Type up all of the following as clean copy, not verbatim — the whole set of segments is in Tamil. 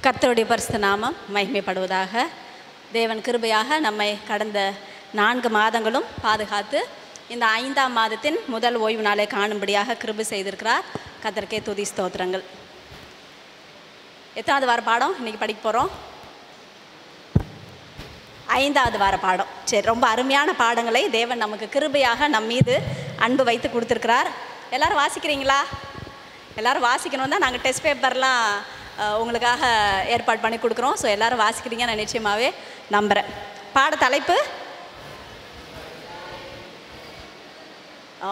கர்த்தருடைய பரிசுத்த நாமம் மகிமைப்படுவதாக. தேவன் கிருபையாக நம்மை கடந்த 4 மாதங்களும் பாதுகாத்து இந்த 5ஆம் மாதத்தின் முதல் ஓய்வு நாளை காணும்படியாக கிருபை செய்திருக்கிறார். கர்த்தருக்கே துதி ஸ்தோத்திரங்கள். எத்தனாவது வார பாடம் இன்றைக்கி படிக்க போகிறோம்? 5வது வார பாடம். சரி, ரொம்ப அருமையான பாடங்களை தேவன் நமக்கு கிருபையாக நம் மீது அன்பு வைத்து கொடுத்துருக்கிறார். எல்லோரும் வாசிக்கிறீங்களா? எல்லோரும் வாசிக்கணும் தான் நாங்கள் டெஸ்ட் பேப்பர்லாம் உங்களுக்காக ஏற்பாடு பண்ணி கொடுக்குறோம். ஸோ எல்லோரும் வாசிக்கிறீங்க நான் நிச்சயமாகவே நம்புகிறேன். பாட தலைப்பு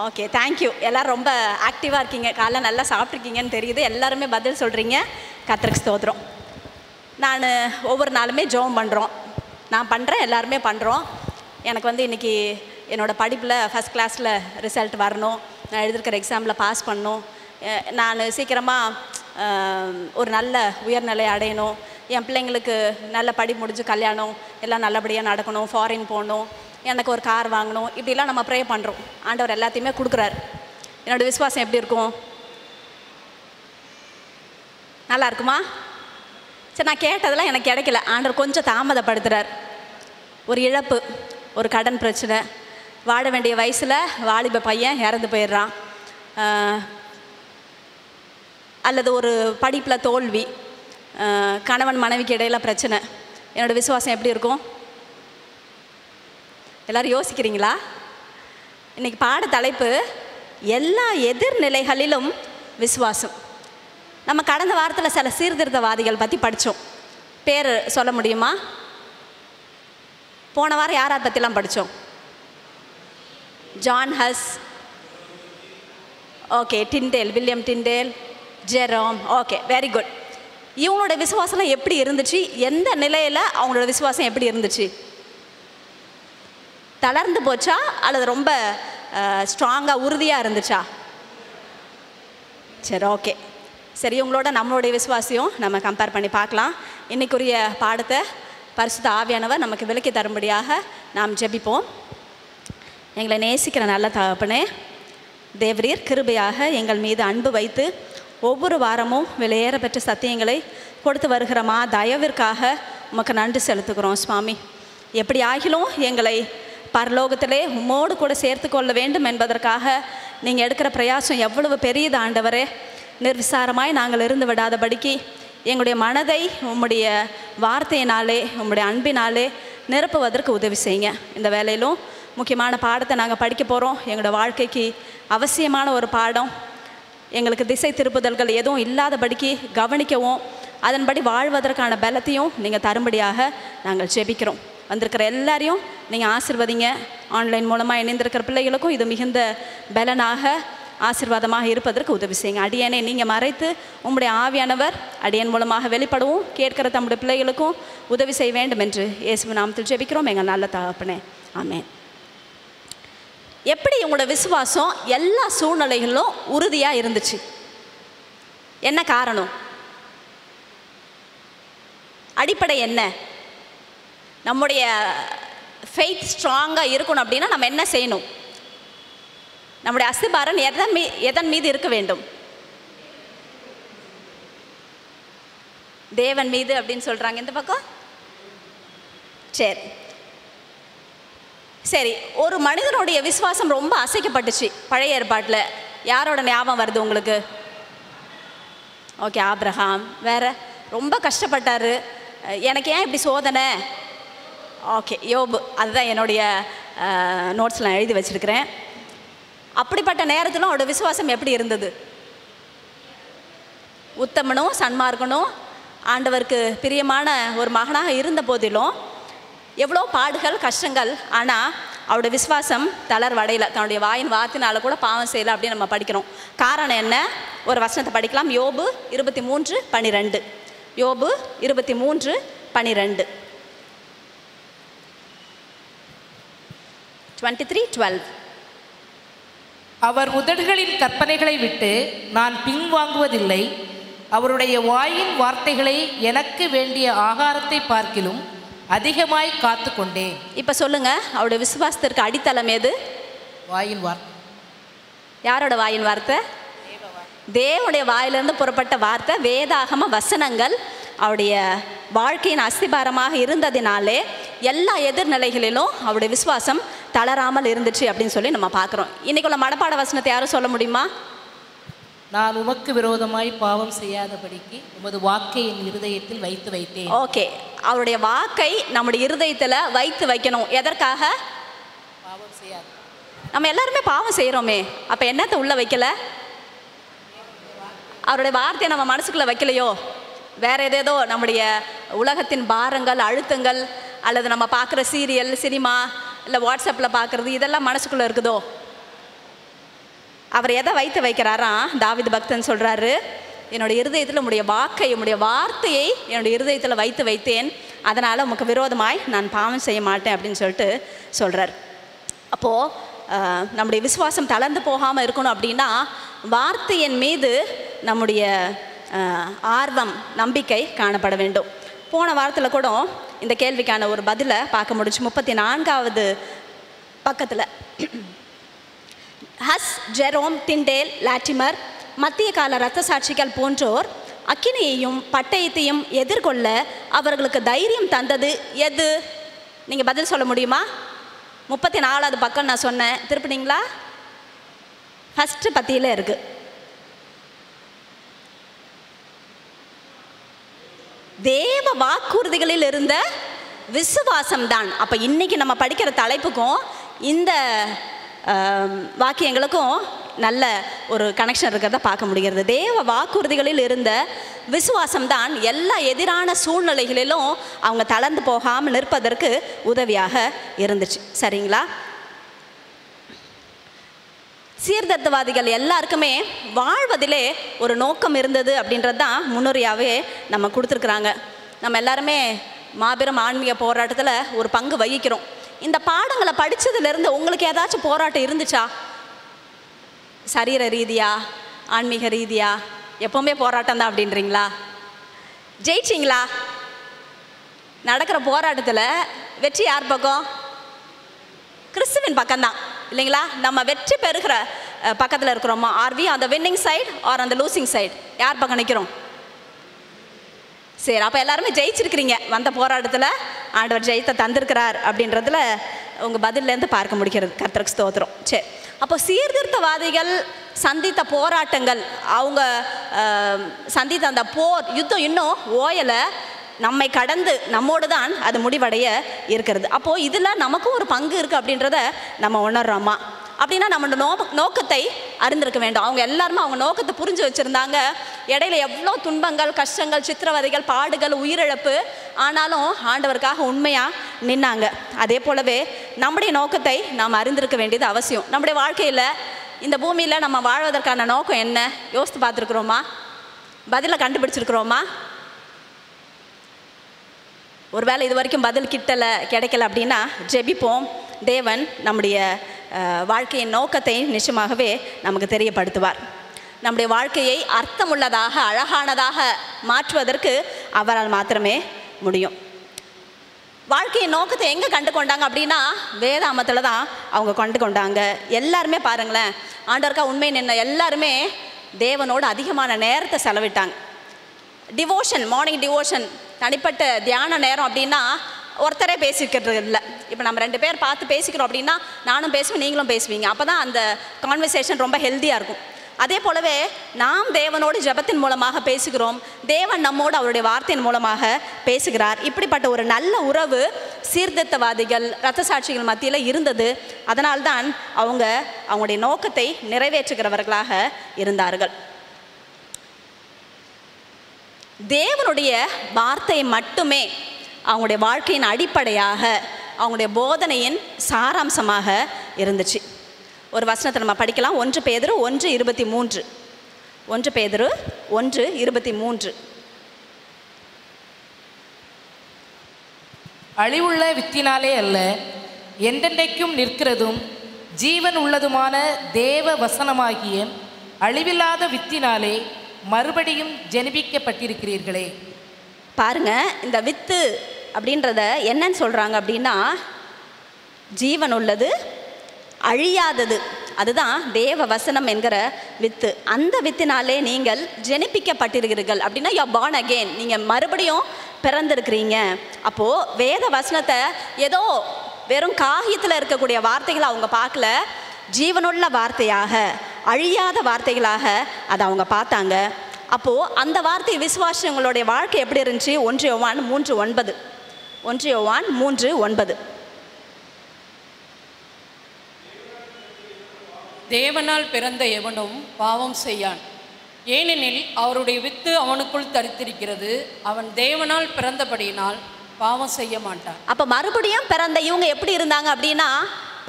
ஓகே, தேங்க்யூ. எல்லோரும் ரொம்ப ஆக்டிவாக இருக்கீங்க. காலைல நல்லா சாப்பிட்ருக்கீங்கன்னு தெரியுது. எல்லாருமே பதில் சொல்கிறீங்க. கர்த்தருக்கு ஸ்தோத்திரம். நான் ஒவ்வொரு நாளுமே ஜெபம் பண்ணுறோம். நான் பண்ணுறேன், எல்லாருமே பண்ணுறோம். எனக்கு இன்றைக்கி என்னோடய படிப்பில் ஃபஸ்ட் கிளாஸில் ரிசல்ட் வரணும், நான் எழுதிருக்கிற எக்ஸாமில் பாஸ் பண்ணணும், நான் சீக்கிரமாக ஒரு நல்ல உயர்நிலை அடையணும், என் பிள்ளைங்களுக்கு நல்ல படி முடிஞ்சு கல்யாணம் எல்லாம் நல்லபடியாக நடக்கணும், ஃபாரின் போகணும், எனக்கு ஒரு கார் வாங்கணும், இப்படிலாம் நம்ம ப்ரே பண்ணுறோம். ஆண்டவர் எல்லாத்தையுமே கொடுக்குறாரு. என்னோடய விசுவாசம் எப்படி இருக்கும்? நல்லா இருக்குமா? சரி, நான் கேட்டதெல்லாம் எனக்கு கிடைக்கல. ஆண்டவர் கொஞ்சம் தாமதப்படுத்துகிறார். ஒரு இழப்பு, ஒரு கடன் பிரச்சனை, வாழ வேண்டிய வயசில் வாலிப பையன் இறந்து போயிடுறான், அல்லது ஒரு படிப்பில் தோல்வி, கணவன் மனைவிக்கு இடையில் பிரச்சனை. என்னோடய விசுவாசம் எப்படி இருக்கும்? எல்லோரும் யோசிக்கிறீங்களா? இன்றைக்கி பாட தலைப்பு எல்லா எதிர்நிலைகளிலும் விசுவாசம். நம்ம கடந்த வாரத்தில் சில சீர்திருத்தவாதிகள் பற்றி படித்தோம். பேர் சொல்ல முடியுமா? போன வாரம் யாரை பற்றிலாம் படித்தோம்? John has, okay, Tyndale, William Tyndale, Jerome, okay, very good. இவங்களோட விசுவாசம்லாம் எப்படி இருந்துச்சு? எந்த நிலையில் அவங்களோட விசுவாசம் எப்படி இருந்துச்சு? தளர்ந்து போச்சா அல்லது ரொம்ப ஸ்ட்ராங்காக உறுதியாக இருந்துச்சா? சரி, ஓகே. சரி, இவங்களோட நம்மளுடைய விசுவாசியம் நம்ம கம்பேர் பண்ணி பார்க்கலாம். இன்றைக்குரிய பாடத்தை பரிசுத்த ஆவியானவர் நமக்கு விளக்கி தரும்படியாக நாம் ஜெபிப்போம். எங்களை நேசிக்கிற நல்ல தகப்பனே, தேவரீர் கிருபையாக எங்கள் மீது அன்பு வைத்து ஒவ்வொரு வாரமும் விலையேற பெற்ற சத்தியங்களை கொடுத்து வருகிறோமா, தயவிற்காக உமக்கு நன்றி செலுத்துகிறோம் சுவாமி. எப்படி ஆகிலும் எங்களை பரலோகத்திலே உம்மோடு கூட சேர்த்து கொள்ள வேண்டும் என்பதற்காக நீங்கள் எடுக்கிற பிரயாசம் எவ்வளவு பெரியது ஆண்டவரே. நிர்விசாரமாய் நாங்கள் இருந்து விடாதபடிக்கு எங்களுடைய மனதை உம்முடைய வார்த்தையினாலே, உம்முடைய அன்பினாலே நிரப்புவதற்கு உதவி செய்யுங்க. இந்த வேலையிலும் முக்கியமான பாடத்தை நாங்கள் படிக்க போகிறோம். எங்களோட வாழ்க்கைக்கு அவசியமான ஒரு பாடம். எங்களுக்கு திசை திருப்புதல்கள் எதுவும் இல்லாதபடிக்கு கவனிக்கவும் அதன்படி வாழ்வதற்கான பலத்தையும் நீங்கள் தரும்படியாக நாங்கள் ஜெபிக்கிறோம். வந்திருக்கிற எல்லாரையும் நீங்கள் ஆசீர்வதிங்க. ஆன்லைன் மூலமாக இணைந்திருக்கிற பிள்ளைகளுக்கும் இது மிகுந்த பலனாக ஆசீர்வாதமாக இருப்பதற்கு உதவி செய்யுங்க. அடியேனை நீங்கள் மறைத்து உம்முடைய ஆவியானவர் அடியன் மூலமாக வெளிப்படவும் கேட்கிற தம்முடைய பிள்ளைகளுக்கும் உதவி செய்ய வேண்டும் என்று இயேசுவின் நாமத்தில் ஜெபிக்கிறோம் எங்கள் நல்ல தகப்பனே, ஆமென். எப்படி உங்களோட விசுவாசம் எல்லா சூழ்நிலைகளிலும் உறுதியாக இருந்துச்சு? என்ன காரணம்? அடிப்படை என்ன? நம்முடைய ஃபெய்த் ஸ்ட்ராங்காக இருக்கணும் அப்படின்னா நம்ம என்ன செய்யணும்? நம்முடைய அஸ்திபாரம் எதன் மீது இருக்க வேண்டும்? தேவன் மீது அப்படின்னு சொல்கிறாங்க இந்த பக்கம். சரி, ஒரு மனிதனுடைய விசுவாசம் ரொம்ப அசைக்கப்பட்டுச்சு பழைய ஏற்பாட்டில். யாரோட ஞாபகம் வருது உங்களுக்கு? Okay, Abraham. வேறு ரொம்ப கஷ்டப்பட்டார். எனக்கு ஏன் இப்படி சோதனை? ஓகே, யோபு. அதுதான் என்னுடைய நோட்ஸில் நான் எழுதி வச்சுருக்கிறேன். அப்படிப்பட்ட நேரத்திலும் அவரோட விசுவாசம் எப்படி இருந்தது? உத்தமனும் சன்மார்க்கனும் ஆண்டவருக்கு பிரியமான ஒரு மகனாக இருந்த போதிலும் எவ்வளோ பாடுகள், கஷ்டங்கள், ஆனால் அவரோட விசுவாசம் தளர்வடையலை. தன்னுடைய வாயின் வார்த்தையினால கூட பாவம் செய்யலை அப்படின்னு நம்ம படிக்கிறோம். காரணம் என்ன? ஒரு வசனத்தை படிக்கலாம். யோபு 23:12. யோபு 23:12. 23:12. அவர் உதடுகளின் கற்பனைகளை விட்டு நான் பின்வாங்குவதில்லை, அவருடைய வாயின் வார்த்தைகளை எனக்கு வேண்டிய ஆகாரத்தை பார்க்கிலும் அதிகமாய் காத்து கொண்டேன். இப்போ சொல்லுங்க, அவருடைய விசுவாசத்திற்கு அடித்தளம் எது? வாயின் வார்த்தை. யாரோட வாயின் வார்த்தை? தேவனுடைய வாயிலிருந்து புறப்பட்ட வார்த்தை, வேதாகம வசனங்கள். அவருடைய வாழ்க்கையின் அஸ்திபாரமாக இருந்ததினாலே எல்லா எதிர்நிலைகளிலும் அவருடைய விசுவாசம் தளராமல் இருந்துச்சு அப்படின்னு சொல்லி நம்ம பார்க்குறோம். இன்றைக்குள்ள மனப்பாட வசனத்தை யாரும் சொல்ல முடியுமா? நான் உமக்கு விரோதமாய் பாவம் செய்யாதபடிக்கு உமது வாக்கை என் இருதயத்தில் வைத்து வைத்தேன். ஓகே, அவருடைய வாக்கை நம்முடைய இருதயத்தில் வைத்து வைக்கணும். எதற்காக? பாவம் செய்யாது. நம்ம எல்லாருமே பாவம் செய்கிறோமே, அப்போ என்னத்தை உள்ள வைக்கல? அவருடைய வார்த்தையை நம்ம மனசுக்குள்ளே வைக்கலையோ? வேற ஏதேதோ நம்முடைய உலகத்தின் பாரங்கள், அழுத்தங்கள், அல்லது நம்ம பார்க்குற சீரியல், சினிமா, இல்லை வாட்ஸ்அப்பில் பார்க்குறது, இதெல்லாம் மனசுக்குள்ளே இருக்குதோ? அவர் எதை வைத்து வைக்கிறாராம்? தாவீது பக்தன் சொல்கிறாரு, என்னுடைய இருதயத்தில் உம்முடைய வாக்கை, உம்முடைய வார்த்தையை என்னுடைய இருதயத்தில் வைத்து வைத்தேன், அதனால் உமக்கு விரோதமாய் நான் பாவம் செய்ய மாட்டேன் அப்படின்னு சொல்லிட்டு சொல்கிறார். அப்போது நம்முடைய விசுவாசம் தளர்ந்து போகாமல் இருக்கணும் அப்படின்னா வார்த்தையின் மீது நம்முடைய ஆர்வம், நம்பிக்கை காணப்பட வேண்டும். போன வாரத்தில் கூட இந்த கேள்விக்கான ஒரு பதிலை பார்க்க முடிச்சு. 34வது பக்கத்தில் ஹஸ், ஜெரோம், டிண்டேல், லாட்டிமர், மத்திய கால இரத்த சாட்சிகள் போன்றோர் அக்கினியையும் பட்டயத்தையும் எதிர்கொள்ள அவர்களுக்கு தைரியம் தந்தது எது? நீங்கள் பதில் சொல்ல முடியுமா? 34வது பக்கம் நான் சொன்னேன், திருப்பினீங்களா? ஃபஸ்ட்டு பத்தியில் இருக்கு. தேவ வாக்குறுதிகளில் இருந்த விசுவாசம்தான். அப்போ இன்னைக்கு நம்ம படிக்கிற தலைப்புக்கும் இந்த வாக்கியங்களுக்கும் நல்ல ஒரு கனெக்ஷன் இருக்கிறத பார்க்க முடிகிறது. தேவ வாக்குறுதிகளில் இருந்த விசுவாசம்தான் எல்லா எதிரான சூழ்நிலைகளிலும் அவங்க தளர்ந்து போகாமல் நிற்பதற்கு உதவியாக இருந்துச்சு. சரிங்களா? சீர்திருத்தவாதிகள் எல்லாருக்குமே வாழ்வதிலே ஒரு நோக்கம் இருந்தது அப்படின்றது தான் முன்னுரையாகவே நம்ம கொடுத்துருக்குறாங்க. நம்ம எல்லாருமே மாபெரும் ஆன்மீக போராட்டத்தில் ஒரு பங்கு வகிக்கிறோம். இந்த பாடங்களை படித்ததுலேருந்து உங்களுக்கு ஏதாச்சும் போராட்டம் இருந்துச்சா? சரீர ரீதியா, ஆன்மீக ரீதியா? எப்போவுமே போராட்டம் தான் அப்படின்றீங்களா? ஜெயிச்சிங்களா? நடக்கிற போராட்டத்தில் வெற்றி யார் பக்கம்? கிறிஸ்துவின் பக்கம்தான், இல்லைங்களா? நம்ம வெற்றி பெறுகிற பக்கத்தில் இருக்கிறோமா? Are we on the winning side are on the losing side? யார் பக்கம் நிற்கிறோம்? சரி, அப்போ எல்லாருமே ஜெயிச்சிருக்கிறீங்க. வந்த போராட்டத்தில் ஆண்டவர் ஜெயித்த தந்திருக்கிறார் அப்படின்றதுல உங்கள் பதிலேருந்து பார்க்க முடிகிறது. கர்த்தருக்கு ஸ்தோத்திரம். சரி, அப்போ சீர்திருத்தவாதிகள் சந்தித்த போராட்டங்கள், அவங்க சந்தித்த அந்த போர் யுத்தம் இன்னும் ஓயலை, நம்மை கடந்து நம்மோடு தான் அது முடிவடைய இருக்கிறது. அப்போது இதில் நமக்கும் ஒரு பங்கு இருக்குது அப்படின்றத நம்ம உணர்றோமா? அப்படின்னா நம்மளோட நோக்கத்தை அறிந்திருக்க வேண்டும். அவங்க எல்லாருமே அவங்க நோக்கத்தை புரிஞ்சு வச்சுருந்தாங்க. இடையில எவ்வளோ துன்பங்கள், கஷ்டங்கள், சித்திரவதைகள், பாடுகள், உயிரிழப்பு, ஆனாலும் ஆண்டவருக்காக உண்மையாக நின்னாங்க. அதே போலவே நம்முடைய நோக்கத்தை நாம் அறிந்திருக்க வேண்டியது அவசியம். நம்முடைய வாழ்க்கையில் இந்த பூமியில் நம்ம வாழ்வதற்கான நோக்கம் என்ன? யோசித்து பார்த்துருக்குறோமா? பதிலை கண்டுபிடிச்சிருக்கிறோமா? ஒருவேளை இது வரைக்கும் பதில் கிடைக்கல அப்படின்னா ஜெபிப்போம். தேவன் நம்முடைய வாழ்க்கையின் நோக்கத்தை நிச்சயமாகவே நமக்கு தெரியப்படுத்துவார். நம்முடைய வாழ்க்கையை அர்த்தமுள்ளதாக, அழகானதாக மாற்றுவதற்கு அவரால் மாத்திரமே முடியும். வாழ்க்கையின் நோக்கத்தை எங்கே கண்டு கொண்டாங்க அப்படின்னா வேதாமத்தில் தான் அவங்க கண்டு கொண்டாங்க. எல்லாருமே பாருங்களேன், ஆண்டவருக்கா உண்மை நின்ன எல்லாருமே தேவனோடு அதிகமான நேரத்தை செலவிட்டாங்க. டிவோஷன், மார்னிங் டிவோஷன், தனிப்பட்ட தியான நேரம் அப்படின்னா ஒருத்தரே பேசிக்கிறது இல்லை. இப்போ நம்ம 2 பேர் பார்த்து பேசிக்கிறோம் அப்படின்னா நானும் பேசுவேன், நீங்களும் பேசுவீங்க. அப்போ தான் அந்த கான்வர்சேஷன் ரொம்ப ஹெல்த்தியாக இருக்கும். அதே போலவே நாம் தேவனோடு ஜெபத்தின் மூலமாக பேசுகிறோம், தேவன் நம்மோடு அவருடைய வார்த்தையின் மூலமாக பேசுகிறார். இப்படிப்பட்ட ஒரு நல்ல உறவு சீர்திருத்தவாதிகள், இரத்த சாட்சிகள் மத்தியில் இருந்தது. அதனால்தான் அவங்களுடைய நோக்கத்தை நிறைவேற்றுகிறவர்களாக இருந்தார்கள். தேவனுடைய வார்த்தை மட்டுமே அவங்களுடைய வாழ்க்கையின் அடிப்படையாக, அவங்களுடைய போதனையின் சாராம்சமாக இருந்துச்சு. ஒரு வசனத்தை நம்ம படிக்கலாம். 1 பேதுரு 1:23. 1 பேதுரு 1:23. அழிவுள்ள வித்தினாலே அல்ல, என்றென்றைக்கும் நிற்கிறதும் ஜீவன் உள்ளதுமான தேவ வசனமாகிய அழிவில்லாத வித்தினாலே மறுபடியும் ஜெனிபிக்கப்பட்டிருக்கிறீர்களே. பாருங்க, இந்த வித்து அப்படின்றத என்னன்னு சொல்றாங்க அப்படின்னா ஜீவன் உள்ளது, அழியாதது, அதுதான் தேவ வசனம் என்கிற வித்து. அந்த வித்தினாலே நீங்கள் ஜெனிப்பிக்கப்பட்டிருக்கிறீர்கள். அப்படின்னா யூ ஆர் born again. நீங்கள் மறுபடியும் பிறந்திருக்கிறீங்க. அப்போது வேத வசனத்தை ஏதோ வெறும் காகியத்தில் இருக்கக்கூடிய வார்த்தைகளை அவங்க பார்க்கல, ஜீவனுள்ள வார்த்தையாக, அழியாத வார்த்தைகளாக அதை அவங்க பார்த்தாங்க. அப்போது அந்த வார்த்தை விசுவாசங்களுடைய வாழ்க்கை எப்படி இருந்துச்சு? 1 யோவான் 3:9. 1 யோவான் 3:9. தேவனால் பிறந்த எவனும் பாவம் செய்யான், ஏனெனில் அவருடைய வித்து அவனுக்குள் தரித்திருக்கிறது. அவன் தேவனால் பிறந்தபடியினால் பாவம் செய்ய மாட்டான். அப்போ மறுபடியும் பிறந்த இவங்க எப்படி இருந்தாங்க அப்படின்னா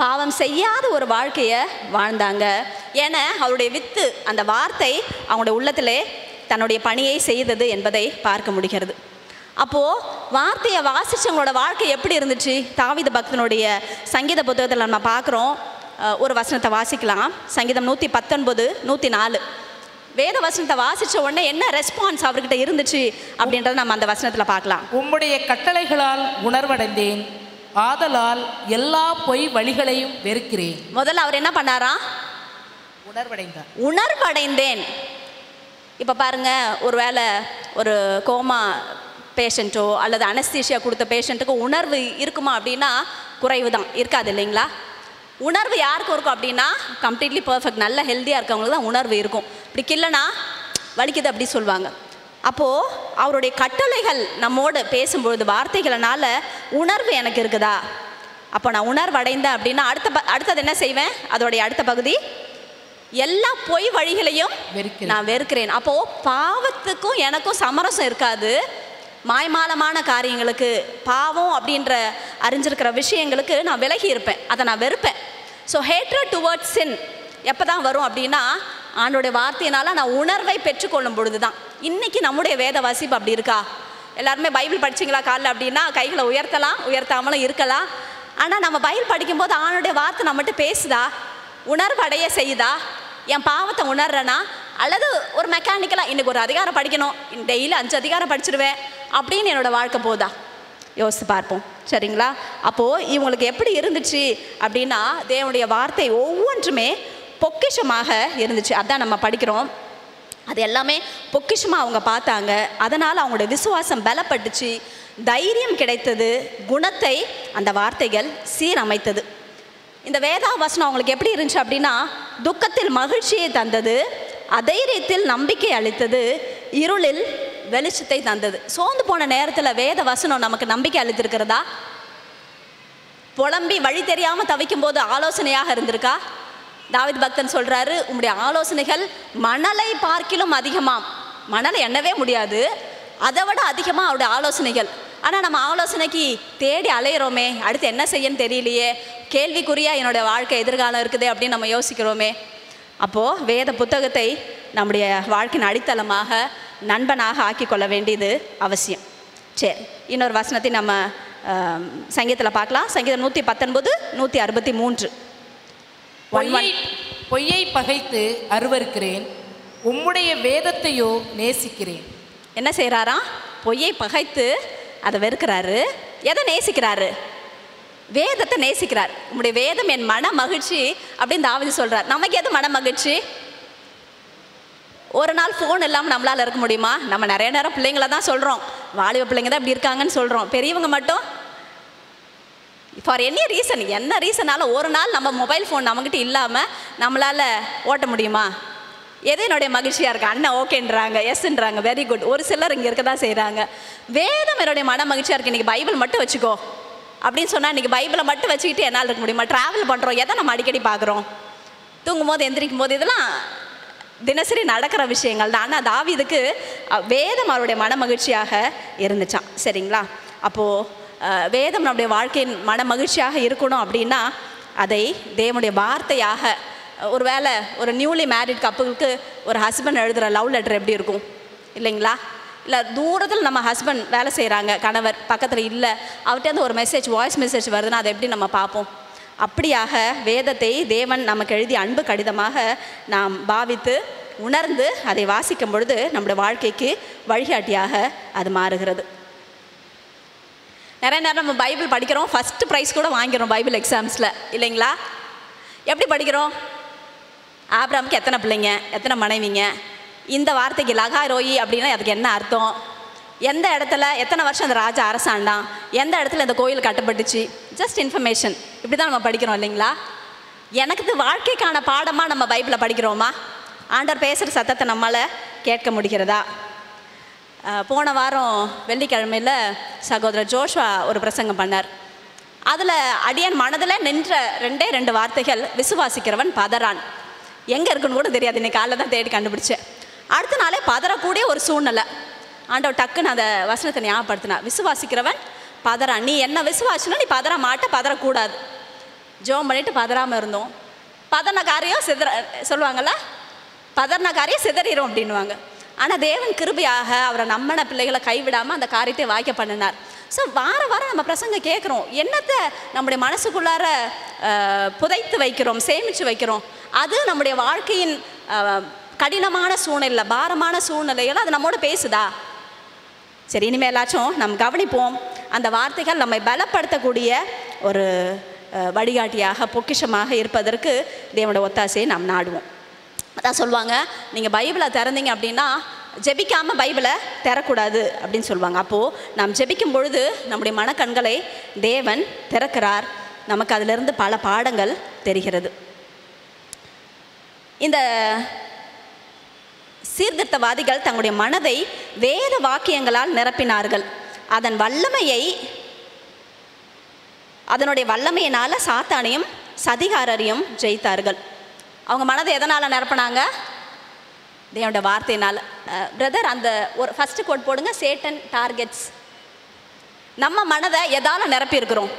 பாவம் செய்யாத ஒரு வாழ்க்கையை வாழ்ந்தாங்க. ஏன்னா அவருடைய வித்து, அந்த வார்த்தை அவங்களுடைய உள்ளத்திலே தன்னுடைய பணியை செய்தது என்பதை பார்க்க முடிகிறது. அப்போது வார்த்தையை வாசித்தவங்களோட வாழ்க்கை எப்படி இருந்துச்சு? தாவீது பக்தனுடைய சங்கீத புத்தகத்தில் நம்ம பார்க்குறோம். ஒரு வசனத்தை வாசிக்கலாம். சங்கீதம் 119, 104. வேத வசனத்தை வாசித்த உடனே என்ன ரெஸ்பான்ஸ் அவர்கிட்ட இருந்துச்சு அப்படின்றத நம்ம அந்த வசனத்தில் பார்க்கலாம். உம்முடைய கட்டளைகளால் உணர்வடைந்தேன், ஆதலால் எல்லா பொய் வழிகளையும் வெறுக்கிறேன். முதல்ல அவர் என்ன பண்ணாரா? உணர்வடைந்தேன். இப்போ பாருங்கள், ஒரு வேளை ஒரு கோமா பேஷண்ட்டோ அல்லது அனஸ்தீஷியா கொடுத்த பேஷண்ட்டுக்கு உணர்வு இருக்குமா அப்படின்னா குறைவு தான், இருக்காது இல்லைங்களா? உணர்வு யாருக்கும் இருக்கும் அப்படின்னா கம்ப்ளீட்லி பர்ஃபெக்ட், நல்ல ஹெல்த்தியாக இருக்கவங்களுக்கு தான் உணர்வு இருக்கும். இப்படி கில்லைனா வலிக்குது அப்படி சொல்லுவாங்க. அப்போது அவருடைய கட்டளைகள் நம்மோடு பேசும்பொழுது வார்த்தைகளனால உணர்வு எனக்கு இருக்குதா? அப்போ நான் உணர்வு அடைந்தேன் அப்படின்னா அடுத்தது என்ன செய்வேன்? அதோடைய அடுத்த பகுதி, எல்லா பொய் வழிகளையும் நான் வெறுக்கிறேன். அப்போது பாவத்துக்கும் எனக்கும் சமரசம் இருக்காது. மாய்மாலமான காரியங்களுக்கு, பாவம் அப்படின்ற அறிஞ்சிருக்கிற விஷயங்களுக்கு நான் விலகி இருப்பேன், அதை நான் வெறுப்பேன். ஸோ ஹேட்ரட் டுவர்ட்ஸ் சின் எப்போ தான் வரும் அப்படின்னா ஆண்டோடைய வார்த்தையினால் நான் உணர்வை பெற்றுக்கொள்ளும் பொழுது தான். இன்றைக்கி நம்முடைய வேத வாசிப்பு அப்படி இருக்கா? எல்லாருமே பைபிள் படிச்சிங்களா காலைல அப்படின்னா கைகளை உயர்த்தலாம், உயர்த்தாமலும் இருக்கலாம். ஆனால் நம்ம பைபிள் படிக்கும்போது ஆண்டோடைய வார்த்தை நம்மகிட்ட பேசுதா? உணர்வு அடைய செய்யுதா? என் பாவத்தை உணர்றேன்னா, அல்லது ஒரு மெக்கானிக்கலாக இன்றைக்கி ஒரு அதிகாரம் படிக்கணும், டெய்லி 5 அதிகாரம் படிச்சிடுவேன் அப்படின்னு என்னோடய வாழ்க்கை போதா? யோசித்து பார்ப்போம், சரிங்களா? அப்போது இவங்களுக்கு எப்படி இருந்துச்சு அப்படின்னா தேவனுடைய வார்த்தை ஒவ்வொன்றுமே பொக்கிஷமாக இருந்துச்சு. அதான் நம்ம படிக்கிறோம். அது எல்லாமே பொக்கிஷமாக அவங்க பார்த்தாங்க. அதனால் அவங்களுடைய விசுவாசம் பலப்பட்டுச்சு, தைரியம் கிடைத்தது, குணத்தை அந்த வார்த்தைகள் சீரமைத்தது. இந்த வேதாவசனம் அவங்களுக்கு எப்படி இருந்துச்சு அப்படின்னா துக்கத்தில் மகிழ்ச்சியை தந்தது, அதைரியத்தில் நம்பிக்கை அளித்தது, இருளில் வெளிச்சத்தை தந்தது. சோர்ந்து போன நேரத்தில் வேத வசனம் நமக்கு நம்பிக்கை அளித்திருக்கிறதா? புலம்பி வழி தெரியாமல் தவிக்கும் போது ஆலோசனையாக இருந்திருக்கா? தாவீது பக்தன் சொல்கிறாரு, உம்முடைய ஆலோசனைகள் மணலை பார்க்கிலும் அதிகமாம். மணலை எண்ணவே முடியாது, அதை விட அதிகமாக அவருடைய ஆலோசனைகள். ஆனால் நம்ம ஆலோசனைக்கு தேடி அலையிறோமே, அடுத்து என்ன செய்யன்னு தெரியலையே, கேள்விக்குறியாக என்னோடய வாழ்க்கை எதிர்காலம் இருக்குது அப்படின்னு நம்ம யோசிக்கிறோமே. அப்போது வேத புத்தகத்தை நம்முடைய வாழ்க்கையின் அடித்தளமாக, நண்பனாக ஆக்கி கொள்ள வேண்டியது அவசியம். சரி, இன்னொரு வசனத்தை நம்ம சங்கீதத்தில் பார்க்கலாம். சங்கீதம் 119, 163. பொய்யை பகைத்து அருவருக்கிறேன், உம்முடைய வேதத்தையோ நேசிக்கிறேன். என்ன செய்கிறாரா? பொய்யை பகைத்து அதை வெறுக்கிறாரு. எதை நேசிக்கிறாரு? வேதத்தை நேசிக்கிறார். உம்முடைய வேதம் என் மன மகிழ்ச்சி அப்படின்னு தாவீது சொல்கிறார். நமக்கு எது மன மகிழ்ச்சி? ஒரு நாள் ஃபோன் இல்லாமல் நம்மளால் இருக்க முடியுமா? நம்ம நிறைய நேரம் பிள்ளைங்கள தான் சொல்கிறோம், வாலிப பிள்ளைங்க தான் இப்படி இருக்காங்கன்னு சொல்கிறோம். பெரியவங்க மட்டும் ஃபார் எனி ரீசன், என்ன ரீசனாலும் ஒரு நாள் நம்ம மொபைல் ஃபோன் நம்மக்கிட்ட இல்லாமல் நம்மளால் ஓட்ட முடியுமா? எது என்னுடைய மகிழ்ச்சியாக இருக்குது? அண்ணன் ஓகேன்றாங்க, எஸ்ன்றாங்க, வெரி குட். ஒரு சிலர் இங்கே இருக்க தான் செய்கிறாங்க. வேதம் என்னுடைய மன மகிழ்ச்சியாக இருக்குது. இன்றைக்கி பைபிள் மட்டும் வச்சுக்கோ அப்படின்னு சொன்னால் இன்றைக்கி பைபிளை மட்டும் வச்சுக்கிட்டு என்னால் இருக்க முடியுமா? ட்ராவல் பண்ணுறோம், எதை நம்ம அடிக்கடி பார்க்குறோம், தூங்கும் போது எந்திரிக்கும் போது, இதெல்லாம் தினசரி நடக்கிற விஷயங்கள் தான். ஆனால் தாவீதுக்கு வேதம் அவருடைய மன மகிழ்ச்சியாக இருந்துச்சான், சரிங்களா? அப்போது வேதம் நம்முடைய வாழ்க்கையின் மன மகிழ்ச்சியாக இருக்கணும் அப்படின்னா அதை தேவனுடைய வார்த்தையாக, ஒரு வேளை ஒரு நியூலி மேரிட் கப்புளுக்கு ஒரு ஹஸ்பண்ட் எழுதுகிற லவ் லெட்டர் எப்படி இருக்கும் இல்லைங்களா? இல்லை தூரத்தில் நம்ம ஹஸ்பண்ட் வேலை செய்கிறாங்க, கணவர் பக்கத்தில் இல்லை, அவர்கிட்ட ஒரு மெசேஜ், வாய்ஸ் மெசேஜ் வருதுன்னா அதை எப்படி நம்ம பார்ப்போம்? அப்படியாக வேதத்தை தேவன் நமக்கு எழுதிய அன்பு கடிதமாக நாம் பாவித்து உணர்ந்து அதை வாசிக்கும் பொழுது நம்முடைய வாழ்க்கைக்கு வழிகாட்டியாக அது மாறுகிறது. நிறைய நேரம் நம்ம பைபிள் படிக்கிறோம், ஃபஸ்ட்டு ப்ரைஸ் கூட வாங்கிறோம் பைபிள் எக்ஸாம்ஸில் இல்லைங்களா? எப்படி படிக்கிறோம்? ஆபிரகாமுக்கு எத்தனை பிள்ளைங்க, எத்தனை மனைவிங்க, இந்த வார்த்தைக்கு லகாரோயி அப்படின்னா அதுக்கு என்ன அர்த்தம், எந்த இடத்துல எத்தனை வருஷம் அந்த ராஜா அரசாண்டான், எந்த இடத்துல இந்த கோயில் கட்டப்பட்டுச்சு, ஜஸ்ட் இன்ஃபர்மேஷன். இப்படி தான் நம்ம படிக்கிறோம் இல்லைங்களா? எனக்கு இது வாழ்க்கைக்கான பாடமாக நம்ம பைபிளில் படிக்கிறோமா? ஆண்டவர் பேசுகிற சத்தத்தை நம்மளால் கேட்க முடிகிறதா? போன வாரம் வெள்ளிக்கிழமையில் சகோதரர் ஜோஷ்வா ஒரு பிரசங்கம் பண்ணார். அதில் அடியன் மனதில் நின்ற 2 வார்த்தைகள், விசுவாசிக்கிறவன் பதறான். எங்கே இருக்குன்னு கூட தெரியாது, இன்னைக்கு காலையில் தான் தேடி கண்டுபிடிச்சேன். அடுத்த நாளே பதறக்கூடிய ஒரு சூழ்நிலை. ஆண்டவர் டக்குன்னு அந்த வசனத்தை ஞாபகப்படுத்தினா, விசுவாசிக்கிறவன் பதறான். நீ என்ன விசுவாசினா நீ பதற மாட்ட, பதறக்கூடாது. ஜோம் பண்ணிட்டு பதறாமல் இருந்தோம். பதறின காரியம் சொல்லுவாங்கள்ல, பதறின காரியம் சிதறிடும் அப்படின்வாங்க. ஆனால் தேவன் கிருபையாக அவரை நம்பின பிள்ளைகளை கைவிடாமல் அந்த காரியத்தை வாய்க்க பண்ணினார். ஸோ வாரம் நம்ம பிரசங்க கேட்குறோம், என்னத்தை நம்முடைய மனசுக்குள்ளார புதைத்து வைக்கிறோம், சேமித்து வைக்கிறோம். அது நம்முடைய வாழ்க்கையின் கடினமான சூழ்நிலை, பாரமான சூழ்நிலைகள் அது நம்மோட பேசுதா? சரி, இனிமேலாச்சும் நம்ம கவனிப்போம். அந்த வார்த்தைகள் நம்மை பலப்படுத்தக்கூடிய ஒரு வழிகாட்டியாக, பொக்கிஷமாக இருப்பதற்கு தேவனுடைய ஒத்தாசையை நாம் நாடுவோம். அதான் சொல்லுவாங்க, நீங்கள் பைபிளை திறந்தீங்க அப்படின்னா ஜெபிக்காமல் பைபிளை திறக்கூடாது அப்படின்னு சொல்லுவாங்க. அப்போது நாம் ஜெபிக்கும் பொழுது நம்முடைய மனக்கண்களை தேவன் திறக்கிறார். நமக்கு அதிலிருந்து பல பாடங்கள் தெரிகிறது. இந்த சீர்திருத்தவாதிகள் தங்களுடைய மனதை வேத வாக்கியங்களால் நிரப்பினார்கள். அதனுடைய வல்லமையினால் சாத்தானையும் சதிகாரரையும் ஜெயித்தார்கள். அவங்க மனதை எதனால் நிரப்பினாங்க? தேவனுடைய வார்த்தையினால். பிரதர், அந்த ஒரு ஃபஸ்ட்டு கோட் போடுங்க, சேட்டன் டார்கெட்ஸ். நம்ம மனதை எதால் நிரப்பியிருக்கிறோம்?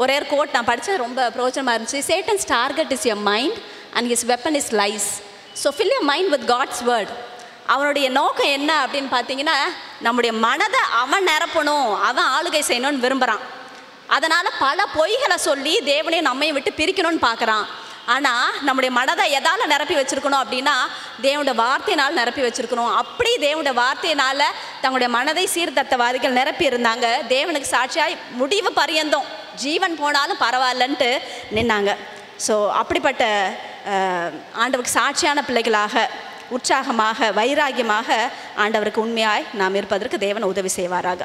ஒரே ஒரு கோட் நான் படித்தது ரொம்ப பிரோஜனமாக இருந்துச்சு. Satan's target is your mind and his weapon is lies. So fill your mind with God's word. அவனுடைய நோக்கம் என்ன அப்படின்னு பார்த்தீங்கன்னா, நம்முடைய மனதை அவன் நிரப்பணும், அவன் ஆளுகை செய்யணும்னு விரும்புகிறான். அதனால் பல பொய்களை சொல்லி தேவனையும் நம்மையும் விட்டு பிரிக்கணும்னு பார்க்குறான். ஆனால் நம்முடைய மனதை எதால் நிரப்பி வச்சுருக்கணும் அப்படின்னா, தேவனுடைய வார்த்தையினால் நிரப்பி வச்சுருக்கணும். அப்படி தேவனுடைய வார்த்தையினால் தங்களுடைய மனதை சீர்திருத்தவாதிகள் நிரப்பி இருந்தாங்க. தேவனுக்கு சாட்சியாய் முடிவு பரியந்தம் ஜீவன் போனாலும் பரவாயில்லன்ட்டு நின்னாங்க. ஸோ அப்படிப்பட்ட ஆண்டவருக்கு சாட்சியான பிள்ளைகளாக, உற்சாகமாக, வைராகியமாக ஆண்டவருக்கு உண்மையாய் நாம் இருப்பதற்கு தேவன் உதவி செய்வாராக.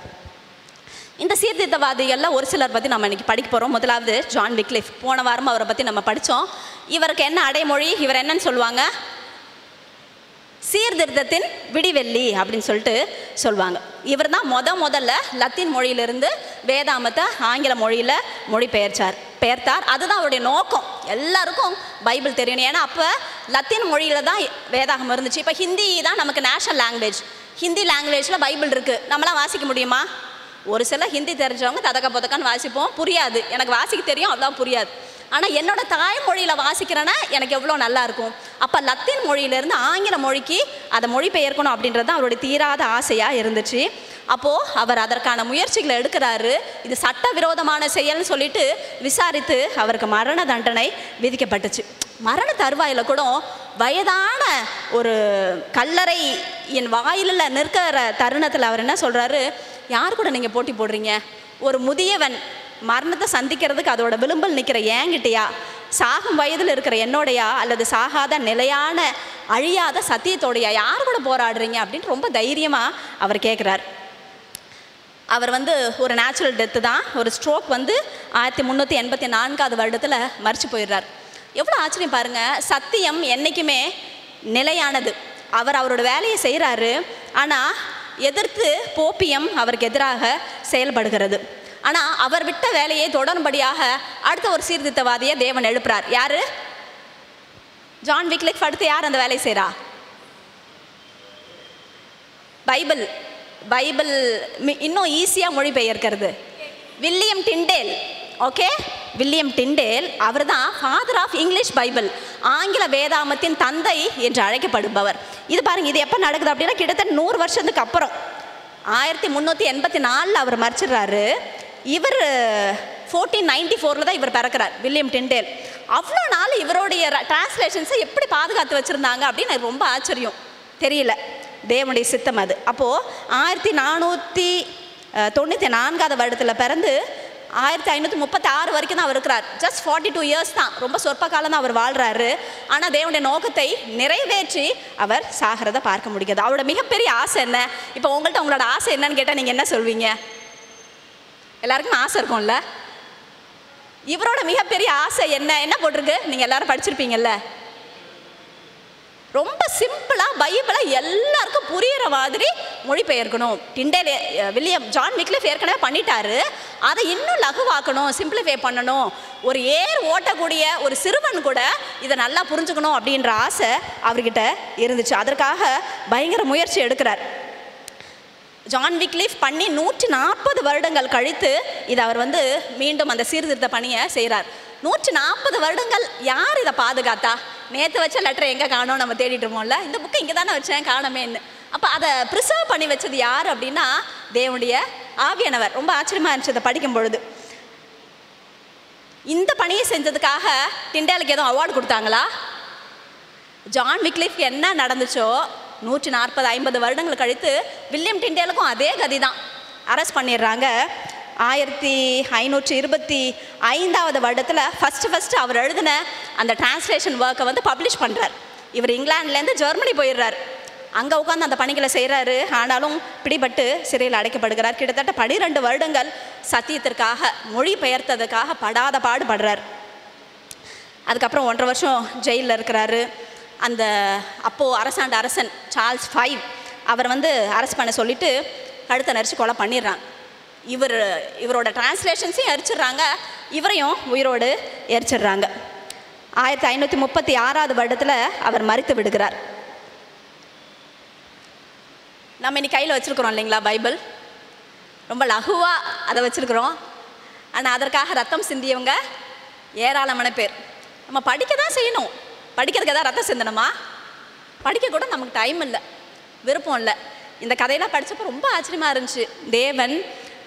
இந்த சீர்திருத்தவாதிகளில் ஒரு சிலர் பற்றி நம்ம இன்றைக்கி படிக்க போகிறோம். முதலாவது ஜான் விக்லிஃப். போன வாரம் அவரை பற்றி நம்ம படித்தோம். இவருக்கு என்ன அடைமொழி, இவர் என்னன்னு சொல்லுவாங்க? சீர்திருத்தத்தின் விடிவெள்ளி அப்படின்னு சொல்லிட்டு சொல்லுவாங்க. இவர் தான் முதல்ல லத்தீன் மொழியிலிருந்து வேதாமத்தை ஆங்கில மொழியில் பெயர்த்தார். அதுதான் அவருடைய நோக்கம். எல்லாருக்கும் பைபிள் தெரியணும். ஏன்னா அப்போ லத்தீன் மொழியில் தான் வேதாகம் இருந்துச்சு. இப்போ ஹிந்தி தான் நமக்கு நேஷனல் லாங்குவேஜ். ஹிந்தி லாங்குவேஜில் பைபிள் இருக்குது. நம்மளாம் வாசிக்க முடியுமா? ஒரு சில ஹிந்தி தெரிஞ்சவங்க ததக்க பொதக்கான்னு வாசிப்போம், புரியாது. எனக்கு வாசிக்க தெரியும், அவ்வளோ புரியாது. ஆனால் என்னோட தாய்மொழியில் வாசிக்கிறேன்னா எனக்கு எவ்வளோ நல்லா இருக்கும். அப்போ லத்தீன் மொழியிலேருந்து ஆங்கில மொழிக்கு அதை மொழிபெயர்க்கணும் அப்படின்றது தான் அவருடைய தீராத ஆசையாக இருந்துச்சு. அப்போது அவர் அதற்கான முயற்சிகளை எடுக்கிறாரு. இது சட்டவிரோதமான செயல்னு சொல்லிட்டு விசாரித்து அவருக்கு மரண தண்டனை விதிக்கப்பட்டுச்சு. மரண தருவாயில் கூட வயதான ஒரு கல்லறை என் வாயிலில் நிற்கிற தருணத்தில் அவர் என்ன சொல்கிறாரு, யார் கூட நீங்கள் போட்டி போடுறீங்க? ஒரு முதியவன் மரணத்தை சந்திக்கிறதுக்கு அதோட விளிம்பில் நிற்கிற ஏங்கிட்டையா, சாகும் வயதில் இருக்கிற என்னோடையா, அல்லது சாகாத நிலையான அழியாத சத்தியத்தோடையா, யார் கூட போராடுறீங்க அப்படின்னு ரொம்ப தைரியமாக அவர் கேட்குறார். அவர் ஒரு நேச்சுரல் டெத்து தான். ஒரு ஸ்ட்ரோக் 1384 வருடத்தில் மரிச்சு போயிடுறார். எவ்வளோ ஆச்சரியம் பாருங்கள். சத்தியம் என்றைக்குமே நிலையானது. அவரோட வேலையை செய்கிறாரு. ஆனால் எதிர்த்து போப்பியம் அவருக்கு எதிராக செயல்படுகிறது. ஆனால் அவர் விட்ட வேலையை தொடரும்படியாக அடுத்த ஒரு சீர்திருத்தவாதியை தேவன் எழுப்புறார். யார்? John Wycliffe. அடுத்து யார் அந்த வேலையை செய்கிறா? பைபிள் இன்னும் ஈஸியாக மொழிபெயர்க்கிறது William Tyndale. Okay, William Tyndale அவர் தான் ஃபாதர் ஆஃப் இங்கிலீஷ் பைபிள், ஆங்கில வேதாமத்தின் தந்தை என்று அழைக்கப்படுபவர். இது பாருங்கள், இது எப்போ நடக்குது அப்படின்னா கிட்டத்தட்ட 100 வருஷத்துக்கு அப்புறம் 1384 அவர் மரிச்சிடுறாரு. இவர் 1494 தான் இவர் பிறக்கிறார், வில்லியம் டிண்டேல். அவ்வளோ நாள் இவருடைய டிரான்ஸ்லேஷன்ஸை எப்படி பாதுகாத்து வச்சுருந்தாங்க அப்படின்னு எனக்கு ரொம்ப ஆச்சரியம். தெரியல, தேவனுடைய சித்தம் அது. அப்போது 1494 வருடத்தில் பிறந்து 1536 வரைக்கும் தான் அவர் இருக்கிறார். ஜஸ்ட் 42 இயர்ஸ் தான், ரொம்ப சொற்ப காலம் தான் அவர் வாழ்கிறாரு. ஆனால் தேவனுடைய நோக்கத்தை நிறைவேற்றி அவர் சாகிறத பார்க்க முடியாது. அவரோட மிகப்பெரிய ஆசை என்ன? இப்போ உங்கள்கிட்ட உங்களோட ஆசை என்னன்னு கேட்டால் நீங்கள் என்ன சொல்வீங்க? எல்லாருக்கும் ஆசை இருக்கும்ல. இவரோட மிகப்பெரிய ஆசை என்ன போட்டிருக்கு? நீங்கள் எல்லாரும் படிச்சிருப்பீங்கல்ல. ரொம்ப சிம்பிளாக பைபிளை எல்லாருக்கும் புரிகிற மாதிரி மொழிபெயர்க்கணும். ஜான் விக்லிஃப் ஏற்கனவே பண்ணிட்டாரு, அதை இன்னும் லகுவாக்கணும், சிம்பிளிஃபை பண்ணணும். ஒரு ஏர் ஓட்டக்கூடிய ஒரு சிறுவன் கூட இதை நல்லா புரிஞ்சுக்கணும் அப்படின்ற ஆசை அவர்கிட்ட இருந்துச்சு. அதற்காக பயங்கர முயற்சி எடுக்கிறார். ஜான் விக்லிஃப் பண்ணி 140 வருடங்கள் கழித்து இதை அவர் மீண்டும் அந்த சீர்திருத்த பணியை செய்கிறார். 140 வருடங்கள் யார் இதை பாதுகாத்தா? நேற்று வச்ச லெட்டரை எங்கே காணோம் நம்ம தேடிட்டு இருப்போம்ல. இந்த புக்கை இங்கே தானே வச்சேன், காணமேன்னு. அப்போ அதை ப்ரிசர்வ் பண்ணி வச்சது யார் அப்படின்னா தேவனுடைய ஆவியானவர். ரொம்ப ஆச்சரியமாக இருந்துச்சு அதை படிக்கும் பொழுது. இந்த பணியை செஞ்சதுக்காக டிண்டேலுக்கு எதுவும் அவார்டு கொடுத்தாங்களா? ஜான் விக்லிஃப் என்ன நடந்துச்சோ 140-50 வருடங்கள் கழித்து வில்லியம் டிண்டேலுக்கும் அதே கதி தான். அரெஸ்ட் பண்ணிடுறாங்க. 1525 வருடத்தில் ஃபஸ்ட்டு அவர் எழுதின அந்த டிரான்ஸ்லேஷன் ஒர்க்கை பப்ளிஷ் பண்ணுறார். இவர் இங்கிலாந்துலேருந்து ஜெர்மனி போயிடுறார். அங்கே உட்காந்து அந்த பணிகளை செய்கிறாரு. ஆனாலும் பிடிபட்டு சிறையில் அடைக்கப்படுகிறார். கிட்டத்தட்ட 12 வருடங்கள் சத்தியத்திற்காக மொழி பெயர்த்ததுக்காக படாத பாடுபடுறார். அதுக்கப்புறம் 1.5 வருஷம் ஜெயிலில் இருக்கிறாரு. அந்த அப்போது அரசன் சார்ல்ஸ் V அவர் அரெஸ்ட் பண்ண சொல்லிவிட்டு கழுத்தை நெரிச்சு கொலை பண்ணிடுறாங்க. இவரோட டிரான்ஸ்லேஷன்ஸையும் எரிச்சிடுறாங்க, இவரையும் உயிரோடு எரிச்சிடுறாங்க. 1536 வருடத்தில் அவர் மரித்து விடுகிறார். நம்ம இன்னைக்கு கையில் வச்சுருக்குறோம் இல்லைங்களா பைபிள், ரொம்ப லகுவாக அதை வச்சுருக்குறோம். ஆனால் அதற்காக ரத்தம் சிந்தியவங்க ஏராளமான பேர். நம்ம படிக்க தான் செய்யணும். படிக்கிறதுக்கு எதாவது ரத்தம் சிந்தணுமா? படிக்க கூட நமக்கு டைம் இல்லை, விருப்பம் இல்லை. இந்த கதையெல்லாம் படித்தப்போ ரொம்ப ஆச்சரியமாக இருந்துச்சு. தேவன்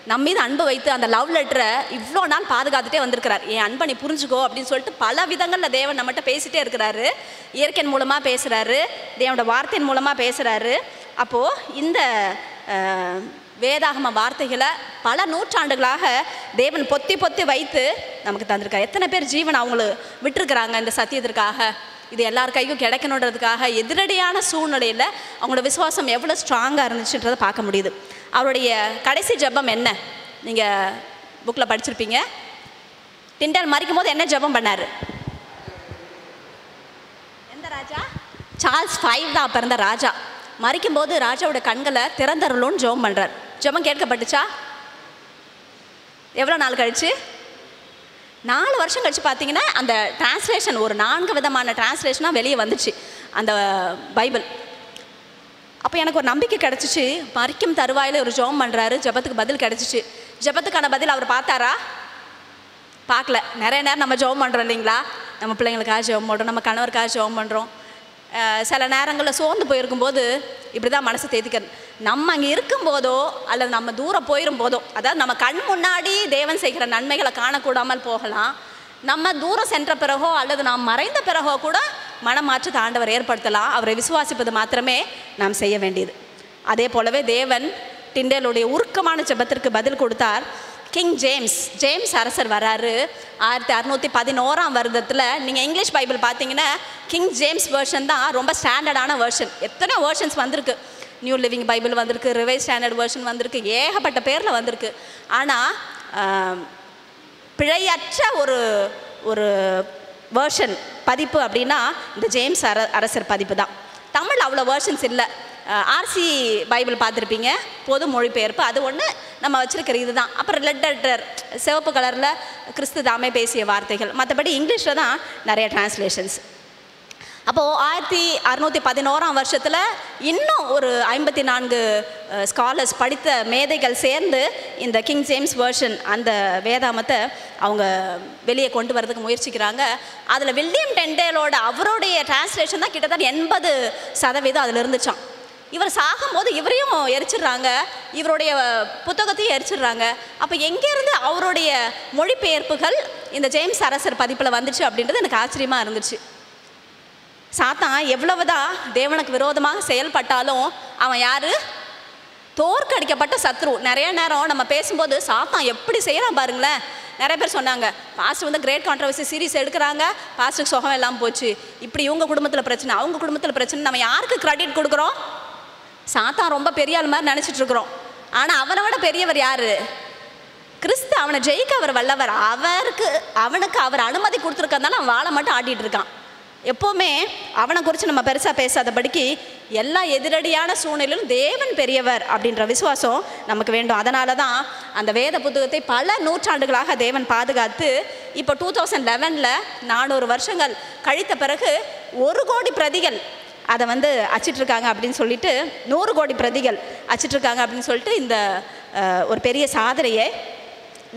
நம்ம மீது அன்பு வைத்து அந்த லவ் லெட்டரை இவ்வளோ நாள் பாதுகாத்துட்டே வந்திருக்கிறார். என் அன்பை நீ புரிஞ்சுக்கோ அப்படின்னு சொல்லிட்டு பல விதங்களில் தேவன் நம்மகிட்ட பேசிகிட்டே இருக்கிறாரு. இயற்கையின் மூலமாக பேசுகிறாரு, தேவனோட வார்த்தையின் மூலமாக பேசுகிறாரு. அப்போது இந்த வேதாகம வார்த்தைகளை பல நூற்றாண்டுகளாக தேவன் பொத்தி வைத்து நமக்கு தந்திருக்கார். எத்தனை பேர் ஜீவன் அவங்களுக்கு விட்டுருக்குறாங்க இந்த சத்தியத்திற்காக. இது எல்லார் கைக்கும் கிடைக்கணுன்றதுக்காக எதிரடியான சூழ்நிலையில் அவங்களோட விசுவாசம் எவ்வளோ ஸ்ட்ராங்காக இருந்துச்சுன்றதை பார்க்க முடியுது. அவருடைய கடைசி ஜெபம் என்ன? நீங்கள் புக்கில் படிச்சிருப்பீங்க. டிண்டேல் மரிக்கும் போது என்ன ஜெபம் பண்ணார்? எந்த ராஜா? சார்ல்ஸ் V தான் அப்போ இருந்த ராஜா. மரிக்கும்போது ராஜாவோட கண்களை திறந்தருளும்னு ஜெபம் பண்ணுறார். ஜெபம் கேட்கப்பட்டுச்சா? எவ்வளோ நாள் கழிச்சு? 4 வருஷம் கழிச்சு பார்த்தீங்கன்னா அந்த டிரான்ஸ்லேஷன் ஒரு 4 விதமான டிரான்ஸ்லேஷனாக வெளியே வந்துச்சு அந்த பைபிள். அப்போ எனக்கு ஒரு நம்பிக்கை கிடச்சிச்சு. மரிக்கும் தருவாயில் ஒரு ஜெபம் பண்ணுறாரு, ஜெபத்துக்கு பதில் கிடச்சிச்சு. ஜெபத்துக்கான பதில் அவர் பார்த்தாரா? பார்க்கல. நிறைய நேரம் நம்ம ஜெபம் பண்ணுறோம் இல்லைங்களா? நம்ம பிள்ளைங்களுக்காக ஜெபம் பண்ணுறோம், நம்ம கணவருக்காக ஜெபம் பண்ணுறோம். சில நேரங்களில் சோர்ந்து போயிருக்கும்போது இப்படி தான் மனசை தேத்திக்கிறது. நம்ம அங்கே இருக்கும்போதோ அல்லது நம்ம தூரம் போயிடும் போதோ, அதாவது நம்ம கண் முன்னாடி தேவன் செய்கிற நன்மைகளை காணக்கூடாமல் போகலாம். நம்ம தூரம் சென்ற பிறகோ அல்லது நாம் மறைந்த பிறகோ கூட மனமாற்றத்தை ஆண்டவர் ஏற்படுத்தலாம். அவரை விசுவாசிப்பது மாத்திரமே நாம் செய்ய வேண்டியது. அதே போலவே தேவன் டிண்டேலுடைய உருக்கமான ஜெபத்திற்கு பதில் கொடுத்தார். கிங் ஜேம்ஸ் அரசர் வராரு 1611 வருடத்தில். நீங்கள் இங்கிலீஷ் பைபிள் பார்த்தீங்கன்னா கிங் ஜேம்ஸ் வெர்ஷன் தான் ரொம்ப ஸ்டாண்டர்டான வெர்ஷன். எத்தனை வெர்ஷன்ஸ் வந்திருக்கு. நியூ லிவிங் பைபிள் வந்திருக்கு, ரிவைஸ் ஸ்டாண்டர்ட் வெர்ஷன் வந்திருக்கு, ஏகப்பட்ட பேரில் வந்திருக்கு. ஆனால் பிழையற்ற ஒரு வெர்ஷன் பதிப்பு அப்படின்னா இந்த ஜேம்ஸ் அரசர் பதிப்பு தான். தமிழ் அவ்வளோ வெர்ஷன்ஸ் இல்லை. ஆர்சி பைபிள் பார்த்துருப்பீங்க, பொது மொழிபெயர்ப்பு, அது ஒன்று நம்ம வச்சுருக்கிற இது தான். அப்புறம் ரெட் லெட்டர் சிவப்பு கலரில் கிறிஸ்து தாமே பேசிய வார்த்தைகள். மற்றபடி இங்கிலீஷில் தான் நிறைய டிரான்ஸ்லேஷன்ஸ். அப்போது 1611 வருஷத்தில் இன்னும் ஒரு 54 ஸ்காலர்ஸ் படித்த மேதைகள் சேர்ந்து இந்த கிங் ஜேம்ஸ் வெர்ஷன் அந்த வேதாமத்தை அவங்க வெளியே கொண்டு வரதுக்கு முயற்சிக்கிறாங்க. அதில் வில்லியம் டெண்டேலோட அவருடைய டிரான்ஸ்லேஷன் தான் கிட்டத்தட்ட 80% அதில் இருந்துச்சான். இவர் சாகும்போது இவரையும் எரிச்சிடுறாங்க, இவருடைய புத்தகத்தையும் எரிச்சிடுறாங்க. அப்போ எங்கேருந்து அவருடைய மொழிபெயர்ப்புகள் இந்த ஜேம்ஸ் அரசர் பதிப்பில் வந்துச்சு அப்படின்றது எனக்கு ஆச்சரியமாக இருந்துச்சு. சாத்தான் எவ்வளவுதான் தேவனுக்கு விரோதமாக செயல்பட்டாலும் அவன் யார்? தோற்கடிக்கப்பட்ட சத்ரு. நிறைய நேரம் நம்ம பேசும்போது சாத்தான் எப்படி செய்யலாம் பாருங்களேன். நிறைய பேர் சொன்னாங்க, பாஸ்டர் வந்து கிரேட் கான்ட்ரவர்சி சீரிஸ் எடுக்கிறாங்க, பாஸ்டருக்கு சுகம் எல்லாம் போச்சு, இப்படி இவங்க குடும்பத்தில் பிரச்சனை அவங்க குடும்பத்தில் பிரச்சனை. நம்ம யாருக்கு கிரெடிட் கொடுக்குறோம்? சாத்தான் ரொம்ப பெரிய ஆள் மாதிரி நினச்சிட்டு இருக்கிறோம். ஆனால் அவனை விட பெரியவர் யார்? கிறிஸ்து. அவனை ஜெயிக்க அவர் வல்லவர். அவனுக்கு அவர் அனுமதி கொடுத்துருக்கறதால அவன் வாழை மட்டும் ஆட்டிகிட்டு இருக்கான். எப்போவுமே அவனை குறித்து நம்ம பெருசாக பேசாதபடிக்கு எல்லா எதிரடியான சூழ்நிலையிலும் தேவன் பெரியவர் அப்படின்ற விசுவாசம் நமக்கு வேண்டும். அதனால தான் அந்த வேத புத்தகத்தை பல நூற்றாண்டுகளாக தேவன் பாதுகாத்து இப்போ 2011 400 வருஷங்கள் கழித்த பிறகு 1 கோடி பிரதிகள் அதை வந்து அச்சிட்ருக்காங்க அப்படின்னு சொல்லிட்டு, 100 கோடி பிரதிகள் அச்சிட்ருக்காங்க அப்படின்னு சொல்லிட்டு இந்த ஒரு பெரிய சாதனையை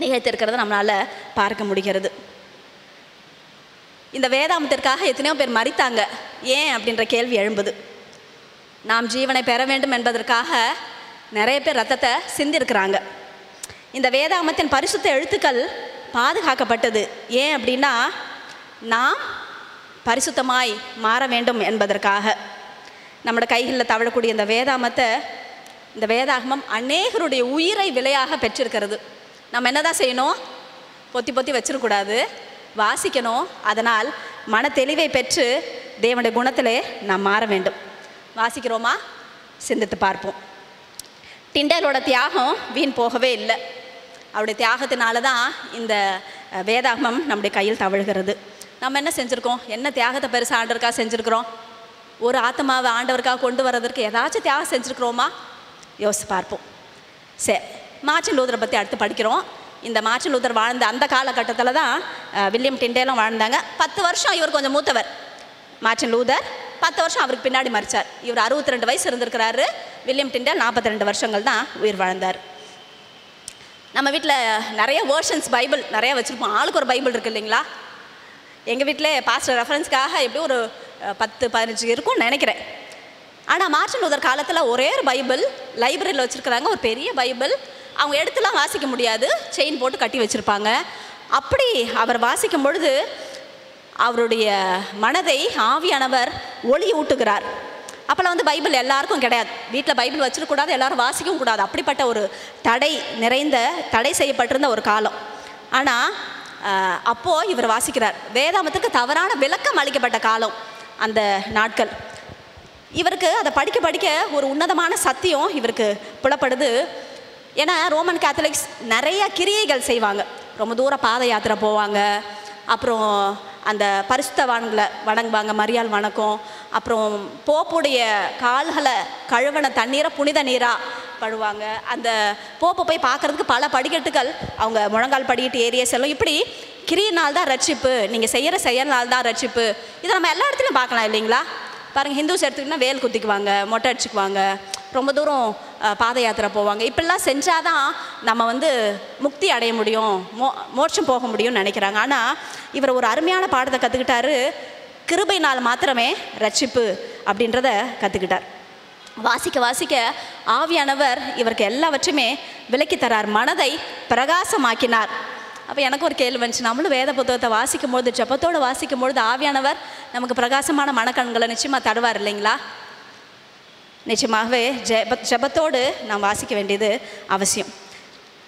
நிகழ்த்திருக்கிறத நம்மளால் பார்க்க முடிகிறது. இந்த வேதாமத்திற்காக எத்தனையோ பேர் மரித்தாங்க. ஏன் அப்படின்ற கேள்வி எழும்புது. நாம் ஜீவனை பெற வேண்டும் என்பதற்காக நிறைய பேர் ரத்தத்தை சிந்திருக்கிறாங்க. இந்த வேதாமத்தின் பரிசுத்த எழுத்துக்கள் பாதுகாக்கப்பட்டது. ஏன் அப்படின்னா நாம் பரிசுத்தமாய் மாற வேண்டும் என்பதற்காக. நம்மளோட கைகளில் தவழக்கூடிய இந்த வேதாகமம் அநேகருடைய உயிரை விலையாக பெற்றிருக்கிறது. நம்ம என்ன தான் செய்யணும்? பொத்தி பொத்தி வச்சிடக்கூடாது, வாசிக்கணும். அதனால் மன தெளிவை பெற்று தேவனுடைய குணத்திலே நாம் மாற வேண்டும். வாசிக்கிறோமா? சிந்தித்து பார்ப்போம். டிண்டேலோட தியாகம் வீண் போகவே இல்லை. அவருடைய தியாகத்தினால தான் இந்த வேதாகமம் நம்முடைய கையில் தவழ்கிறது. நம்ம என்ன செஞ்சுருக்கோம்? என்ன தியாகத்தை பெருசாக ஆண்டவருக்காக செஞ்சுருக்கிறோம்? ஒரு ஆத்மாவை ஆண்டவருக்காக கொண்டு வர்றதற்கு ஏதாச்சும் தியாகம் செஞ்சுருக்கிறோமா? யோசித்து பார்ப்போம். சரி, மார்ட்டின் லூதரை பற்றி அடுத்து படிக்கிறோம். இந்த மார்ட்டின் லூதர் வாழ்ந்த அந்த காலகட்டத்தில் தான் வில்லியம் டிண்டேலும் வாழ்ந்தாங்க. 10 வருஷம் இவர் கொஞ்சம் மூத்தவர். மார்ட்டின் லூதர் 10 வருஷம் அவருக்கு பின்னாடி மரித்தார். இவர் 62 வயசு இருந்திருக்கிறாரு. வில்லியம் டிண்டேல் 42 வருஷங்கள் தான் உயிர் வாழ்ந்தார். நம்ம வீட்டில் நிறைய வேர்ஷன்ஸ் பைபிள் நிறைய வச்சுருப்போம். ஆளுக்கு ஒரு பைபிள் இருக்குது இல்லைங்களா? எங்கள் வீட்டில் பாஸ்டர் ரெஃபரன்ஸ்க்காக எப்படியும் ஒரு 10-15 இருக்கும்னு நினைக்கிறேன். ஆனால் மார்ட்டின் லூதர் காலத்தில் ஒரே ஒரு பைபிள் லைப்ரரியில் வச்சுருக்கிறாங்க. ஒரு பெரிய பைபிள். அவங்க எடுத்துலாம் வாசிக்க முடியாது, செயின் போட்டு கட்டி வச்சுருப்பாங்க. அப்படி அவர் வாசிக்கும் பொழுது அவருடைய மனதை ஆவியானவர் ஒளி ஊட்டுகிறார். அப்போல்லாம் வந்து பைபிள் எல்லாருக்கும் கிடையாது. வீட்டில் பைபிள் வச்சிருக்கூடாது, எல்லாரும் வாசிக்கவும் கூடாது. அப்படிப்பட்ட ஒரு தடை செய்யப்பட்டிருந்த ஒரு காலம். ஆனால் அப்போது இவர் வாசிக்கிறார். வேதாமத்துக்கு தவறான விளக்கம் அளிக்கப்பட்ட காலம் அந்த நாட்கள். இவருக்கு அதை படிக்க ஒரு உன்னதமான சத்தியம் இவருக்கு புலப்படுது. ஏன்னா ரோமன் கேத்தலிக்ஸ் நிறைய கிரியைகள் செய்வாங்க. ரொம்ப தூரம் பாத யாத்திரை போவாங்க. அப்புறம் அந்த பரிசுத்தவான்களை வணங்குவாங்க, மரியாள் வணக்கம். அப்புறம் போப்புடைய கால்களை கழுவன தண்ணீரை புனித நீராக பழுவாங்க. அந்த போப்பை போய் பார்க்குறதுக்கு பல படிக்கட்டுகள் அவங்க முழங்கால் படிக்கிட்டு ஏரிய செல்லும். இப்படி கிரியினால் தான் ரட்சிப்பு, நீங்கள் செய்கிற செயல்னால் தான் ரட்சிப்பு. இதை நம்ம எல்லா இடத்துலையும் பார்க்கலாம் இல்லைங்களா? பாருங்கள், ஹிந்துஸ் எடுத்துக்கிட்டிங்கன்னா வேல் குத்திக்குவாங்க, மொட்டை அடிச்சுக்குவாங்க, ரொம்ப தூரம் பாத யாத்திரை போவாங்க. இப்படிலாம் செஞ்சால் தான் நம்ம வந்து முக்தி அடைய முடியும், மோட்சம் போக முடியும்னு நினைக்கிறாங்க. ஆனால் இவர் ஒரு அருமையான பாடத்தை கற்றுக்கிட்டாரு. கிருபையினால் மாத்திரமே ரட்சிப்பு அப்படின்றத கற்றுக்கிட்டார். வாசிக்க ஆவியானவர் இவருக்கு எல்லாவற்றையுமே விலக்கி தரார், மனதை பிரகாசமாக்கினார். அப்போ எனக்கு ஒரு கேள்வி வந்துச்சு. நம்மளும் வேத புத்தகத்தை வாசிக்கும்போது, ஜபத்தோடு வாசிக்கும்பொழுது ஆவியானவர் நமக்கு பிரகாசமான மனக்கண்களை நிச்சயமாக தருவார் இல்லைங்களா? நிச்சயமாகவே ஜபத்தோடு நாம் வாசிக்க வேண்டியது அவசியம்.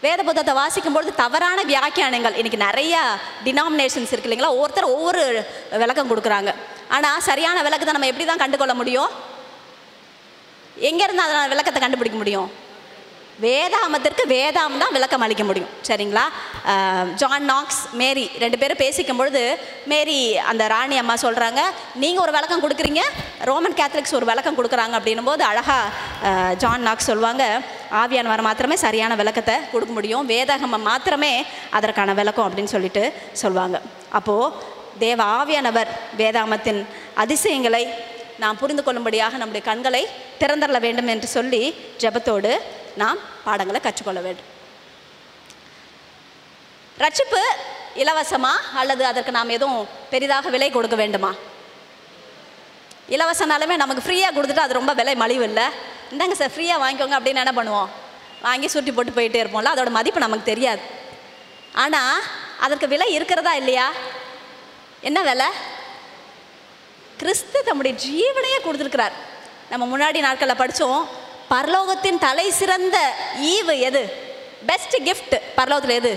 வேத புத்தகத்தை வாசிக்கும்பொழுது தவறான வியாக்கியானங்கள், இன்றைக்கி நிறையா டினாமினேஷன்ஸ் இருக்குது இல்லைங்களா? ஒவ்வொருத்தர் ஒவ்வொரு விளக்கம் கொடுக்குறாங்க. ஆனால் சரியான விளக்கத்தை நம்ம எப்படி தான் கண்டுகொள்ள முடியும்? எங்கேருந்து அதனால் விளக்கத்தை கண்டுபிடிக்க முடியும்? வேதாமத்திற்கு வேதாம் தான் விளக்கம் அளிக்க முடியும். சரிங்களா? ஜான் நாக்ஸ், மேரி 2 பேரும் பேசிக்கும் பொழுது மேரி அந்த ராணி அம்மா சொல்கிறாங்க, நீங்கள் ஒரு விளக்கம் கொடுக்குறீங்க, ரோமன் கேத்தலிக்ஸ் ஒரு விளக்கம் கொடுக்குறாங்க. அப்படின்னும் போது அழகாக ஜான் நாக்ஸ் சொல்லுவாங்க, ஆவியானவர் மாத்திரமே சரியான விளக்கத்தை கொடுக்க முடியும், வேதாகமம் மாத்திரமே அதற்கான விளக்கம் அப்படின்னு சொல்லிட்டு சொல்லுவாங்க. அப்போது தேவ ஆவியானவர் வேதாகமத்தின் அதிசயங்களை நாம் புரிந்து கொள்ளும்படியாக நம்முடைய கண்களை திறந்தரல வேண்டும் என்று சொல்லி ஜெபத்தோடு நாம் பாடங்களை கற்றுக்கொள்ள வேண்டும். ரட்சிப்பு இலவசமா அல்லது அதற்கு நாம் எதுவும் பெரிதாக விலை கொடுக்க வேண்டுமா? இலவசனாலுமே நமக்கு ஃப்ரீயாக கொடுத்துட்டு அது ரொம்ப விலை மலிவு இல்லை. இந்தாங்க சார் ஃப்ரீயாக வாங்கிக்கோங்க அப்படின்னு என்ன பண்ணுவோம்? வாங்கி சுட்டி போட்டு போயிட்டே இருப்போம்ல, அதோட மதிப்பு நமக்கு தெரியாது. ஆனால் அதற்கு விலை இருக்கிறதா இல்லையா? என்ன விலை? கிறிஸ்து தம்முடைய ஜீவனையே கொடுத்துருக்கிறார். நம்ம முன்னாடி நாட்களில் படித்தோம், பரலோகத்தின் தலை சிறந்த ஈவு எது? பெஸ்ட் கிஃப்ட் பரலோகத்தில் எது?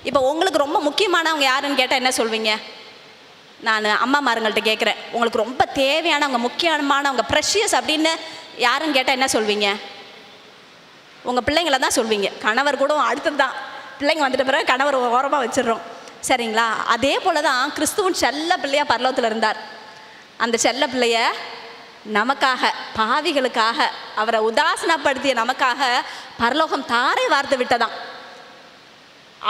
இப்போ உங்களுக்கு ரொம்ப முக்கியமானவங்க யாருன்னு கேட்டால் என்ன சொல்வீங்க? நான் அம்மாமாருங்கள்ட்ட கேட்குறேன், உங்களுக்கு ரொம்ப தேவையானவங்க, முக்கியமானவங்க, ப்ரெஷியஸ் அப்படின்னு யாருன்னு கேட்டால் என்ன சொல்வீங்க? உங்கள் பிள்ளைங்கள தான் சொல்வீங்க. கணவர் கூட அடுத்தது தான். பிள்ளைங்க வந்துட்ட பிறகு கணவர் ஓரமாக வச்சிடுறோம், சரிங்களா? அதே போல் தான் கிறிஸ்துவின் செல்ல பிள்ளையாக பரலோகத்தில் இருந்தார். அந்த செல்ல பிள்ளைய நமக்காக, பாவிகளுக்காக, அவரை உதாசனப்படுத்திய நமக்காக பரலோகம் தாரை வார்த்து விட்டதாம்.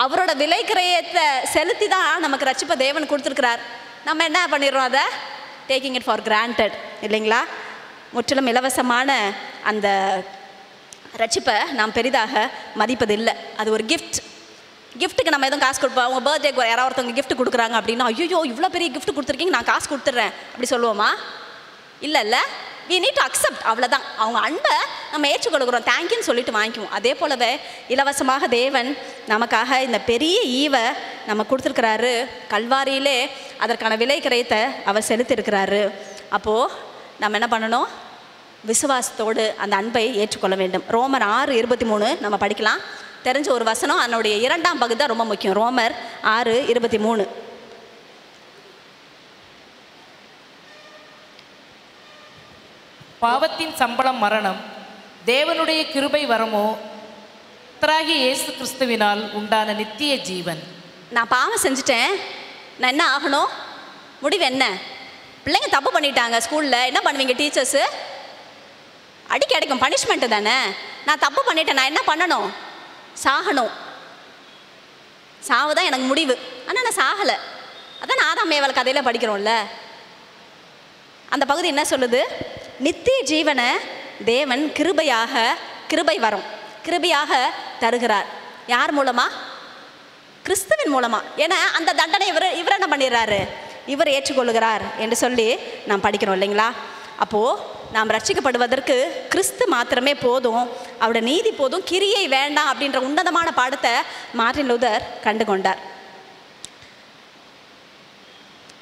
அவரோட விலை கிரயத்தை செலுத்தி தான் நமக்கு ரட்சிப்பை தேவன் கொடுத்துருக்கிறார். நம்ம என்ன பண்ணிடுறோம்? அதை டேக்கிங் இட் ஃபார் கிராண்டட், இல்லைங்களா? முற்றிலும் இலவசமான அந்த ரட்சிப்பை நாம் பெரிதாக மதிப்பதில்லை. அது ஒரு கிஃப்ட்டுக்கு நம்ம எதுவும் காசு கொடுப்போம். அவங்க பர்த்டேக்கு யாராவது ஒருத்தவங்க கிஃப்ட் கொடுக்குறாங்க அப்படின்னா, ஐயோ இவ்வளோ பெரிய கிஃப்ட் கொடுத்துருக்கீங்க, நான் காசு கொடுத்துட்றேன் அப்படி சொல்லுவோமா? இல்லை, we need to accept, அவ்வளோதான். அவங்க அன்பை நம்ம ஏற்றுக்கொள்கிறோம், தேங்க்யூன்னு சொல்லிட்டு வாங்கிக்குவோம். அதே போலவே இலவசமாக தேவன் நமக்காக இந்த பெரிய ஈவை நம்ம கொடுத்துருக்கிறாரு. கல்வாரியிலே அதற்கான விலை கிரயத்தை அவர் செலுத்தியிருக்கிறாரு. அப்போது நம்ம என்ன பண்ணணும்? விசுவாசத்தோடு அந்த அன்பை ஏற்றுக்கொள்ள வேண்டும். ரோமர் 6:23 நம்ம படிக்கலாம். தெரிஞ்ச ஒரு வசனம், அதனுடைய 2ஆம் பகுதி தான் ரொம்ப முக்கியம். ரோமர் 6:23. பாவத்தின் சம்பளம் மரணம், தேவனுடைய கிருபை வரமோ கர்த்தராகிய இயேசு கிறிஸ்துவினால் உண்டான நித்திய ஜீவன். நான் பாவம் செஞ்சுட்டேன், நான் என்ன ஆகணும்? முடிவு என்ன? பிள்ளைங்க தப்பு பண்ணிட்டாங்க ஸ்கூலில், என்ன பண்ணுவீங்க டீச்சர்ஸு? அடி கிடைக்கும், பனிஷ்மெண்ட்டு தானே. நான் தப்பு பண்ணிட்டேன், நான் என்ன பண்ணணும்? சாகணும். சாவு தான் எனக்கு முடிவு. ஆனால் நான் சாகலை. அதான் ஆதாம் ஏவாள் கதையில் படிக்கிறோம்ல. அந்த பகுதி என்ன சொல்லுது? நித்திய ஜீவனை தேவன் கிருபை வரும் கிருபையாக தருகிறார். யார் மூலமா? கிறிஸ்துவின் மூலமா. ஏன்னா அந்த தண்டனை இவர் என்ன பண்ணிடுறாரு? இவர் ஏற்றுக்கொள்ளுகிறார் என்று சொல்லி நாம் படிக்கிறோம், இல்லைங்களா? அப்போது நாம் ரட்சிக்கப்படுவதற்கு கிறிஸ்து மாத்திரமே போதும், அவருடைய நீதி போதும், கிரியை வேண்டாம் அப்படின்ற உன்னதமான பாடத்தை மார்ட்டின் லூதர் கண்டு கொண்டார்.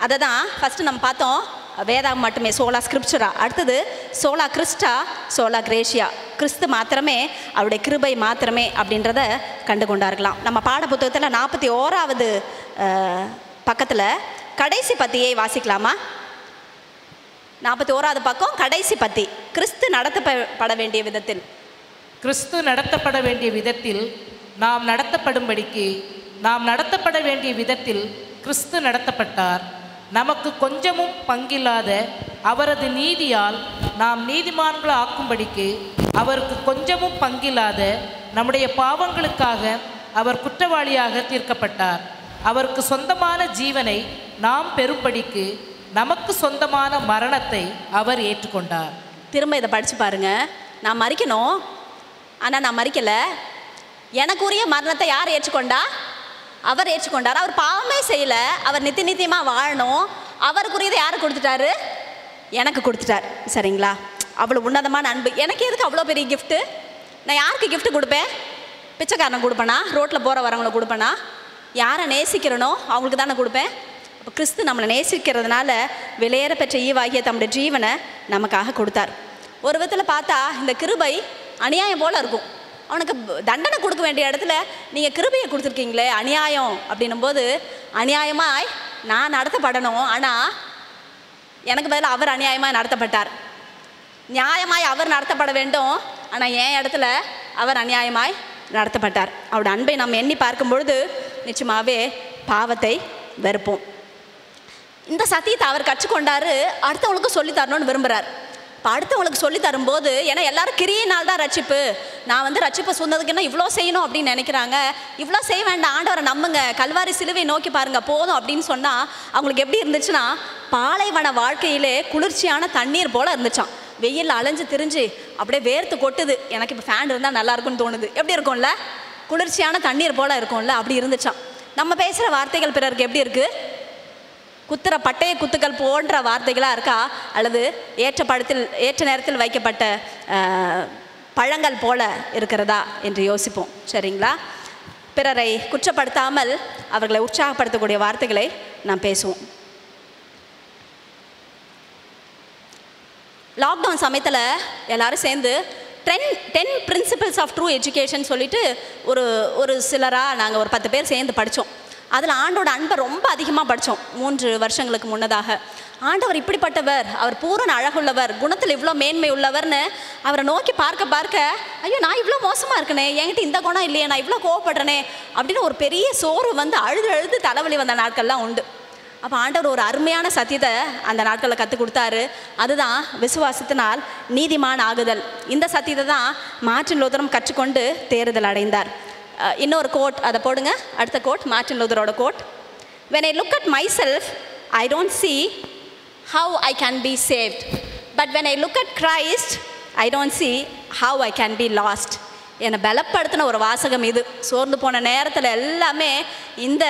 அதை தான் ஃபஸ்ட்டு நம்ம பார்த்தோம், வேதாகம் மட்டுமே, சோலா ஸ்கிரிப்சுரா. அடுத்தது சோலா கிறிஸ்டா, சோலா கிரேஷியா. கிறிஸ்து மாத்திரமே, அவருடைய கிருபை மாத்திரமே அப்படின்றத கண்டு கொண்டார்களாம். நம்ம பாட புத்தகத்தில் 41வது பக்கத்தில் கடைசி பத்தியை வாசிக்கலாமா? 41வது பக்கம் கடைசி பத்தி. கிறிஸ்து நடத்தப்பட வேண்டிய விதத்தில். கிறிஸ்து நடத்தப்பட வேண்டிய விதத்தில் நாம் நடத்தப்பட வேண்டிய விதத்தில் கிறிஸ்து நடத்தப்பட்டார். நமக்கு கொஞ்சமும் பங்கில்லாத அவரது நீதியால் நாம் நீதிமான்களை ஆக்கும்படிக்கு அவருக்கு கொஞ்சமும் பங்கில்லாத நம்முடைய பாவங்களுக்காக அவர் குற்றவாளியாக தீர்க்கப்பட்டார். அவருக்கு சொந்தமான ஜீவனை நாம் பெறும்படிக்கு நமக்கு சொந்தமான மரணத்தை அவர் ஏற்றுக்கொண்டார். திரும்ப இதை படித்து பாருங்க. நான் மரிக்கணும், ஆனால் நான் மரிக்கலை. எனக்குரிய மரணத்தை யார் ஏற்றுக்கொண்டா? அவர் ஏற்றுக்கொண்டார். அவர் பாவமே செய்யலை, அவர் நித்தியமாக வாழணும். அவருக்குரியதை யார் கொடுத்துட்டாரு? எனக்கு கொடுத்துட்டார். சரிங்களா? அவ்வளோ உன்னதமான அன்பு. எனக்கு எதுக்கு அவ்வளோ பெரிய கிஃப்ட்டு? நான் யாருக்கு கிஃப்ட் கொடுப்பேன்? பிச்சைக்காரனை கொடுப்பேனா? ரோட்டில் போகிற வரவங்களை கொடுப்பேனா? யாரை நேசிக்கிறனோ அவங்களுக்கு தானே கொடுப்பேன். அப்போ கிறிஸ்து நம்மளை நேசிக்கிறதுனால விலையேற பெற்ற ஈவாகிய தம்முடைய ஜீவனை நமக்காக கொடுத்தார். ஒரு விதத்தில் பார்த்தா இந்த கிருபை அநியாயம் போல் இருக்கும். அவனுக்கு தண்டனை கொடுக்க வேண்டிய இடத்துல நீங்கள் கிருபையை கொடுத்துருக்கீங்களே, அநியாயம் அப்படின்னும் போது, அநியாயமாய் நான் நடத்தப்படணும், ஆனால் எனக்கு பதிலாக அவர் அநியாயமாய் நடத்தப்பட்டார். நியாயமாய் அவர் நடத்தப்பட வேண்டும், ஆனால் என் இடத்துல அவர் அநியாயமாய் நடத்தப்பட்டார். அவருடைய அன்பை நம்ம எண்ணி பார்க்கும் பொழுது நிச்சயமாகவே பாவத்தை வெறுப்போம். இந்த சத்தியத்தை அவர் கற்றுக்கொண்டாரு, அடுத்தவங்களுக்கு சொல்லித்தரணும்னு விரும்புகிறார். இப்போ அடுத்தவங்களுக்கு சொல்லி தரும்போது, ஏன்னா எல்லாரும் கிரியினால் தான் ரட்சிப்பு, நான் ரட்சிப்பை சொன்னதுக்குன்னா இவ்வளோ செய்யணும் அப்படின்னு நினைக்கிறாங்க. இவ்வளோ செய்ய வேண்டாம், ஆண்டவரை நம்புங்க, கல்வாரி சிலுவை நோக்கி பாருங்கள் போதும் அப்படின்னு சொன்னால் அவங்களுக்கு எப்படி இருந்துச்சுன்னா, பாலைவன வாழ்க்கையிலே குளிர்ச்சியான தண்ணீர் போல் இருந்துச்சான். வெயிலில் அலைஞ்சு திரிஞ்சு அப்படியே வேர்த்து கொட்டுது, எனக்கு இப்போ ஃபேன் இருந்தால் நல்லா இருக்குன்னு தோணுது. எப்படி இருக்கும்ல? குளிர்ச்சியான தண்ணீர் போல் இருக்கும்ல, அப்படி இருந்துச்சான். நம்ம பேசுகிற வார்த்தைகள் பிறருக்கு எப்படி இருக்குது? குத்துற பட்டய குத்துக்கள் போன்ற வார்த்தைகளாக இருக்கா, அல்லது ஏற்ற நேரத்தில் வைக்கப்பட்ட பழங்கள் போல இருக்கிறதா என்று யோசிப்போம். சரிங்களா? பிறரை குற்றப்படுத்தாமல் அவர்களை உற்சாகப்படுத்தக்கூடிய வார்த்தைகளை நாம் பேசுவோம். லாக்டவுன் சமயத்தில் எல்லாரும் சேர்ந்து 10 பிரின்சிபல்ஸ் ஆஃப் ட்ரூ எஜுகேஷன் சொல்லிட்டு ஒரு சிலராக நாங்கள் ஒரு 10 பேர் சேர்ந்து படித்தோம். அதில் ஆண்டோட அன்பை ரொம்ப அதிகமாக படித்தோம் 3 வருஷங்களுக்கு முன்னதாக. ஆண்டவர் இப்படிப்பட்டவர், அவர் பூரண அழகுள்ளவர், குணத்தில் இவ்வளோ மேன்மை உள்ளவர்னு அவரை நோக்கி பார்க்க ஐயோ நான் இவ்வளோ மோசமாக இருக்கனே, என்கிட்ட இந்த குணம் இல்லையே, நான் இவ்வளோ கோவப்படுறேனே அப்படின்னு ஒரு பெரிய சோர்வு வந்து அழுது தலைவலி வந்த நாட்கள்லாம் உண்டு. அப்போ ஆண்டவர் ஒரு அருமையான சத்தியத்தை அந்த நாட்களில் கற்றுக் கொடுத்தாரு. அதுதான் விசுவாசத்தினால் நீதிமான் ஆகுதல். இந்த சத்தியத்தை தான் மார்ட்டின் லூதரும் கற்றுக்கொண்டு தேறுதல் அடைந்தார். இன்னொரு கோட் அதை போடுங்க. அடுத்த கோட் மார்ட்டின் லூதரோட quote. When I look at myself, I don't see how I can be saved. But when I look at Christ, I don't see how I can be lost. என்னை பலப்படுத்தின ஒரு வாசகம் இது. சோர்ந்து போன நேரத்தில் எல்லாமே இந்த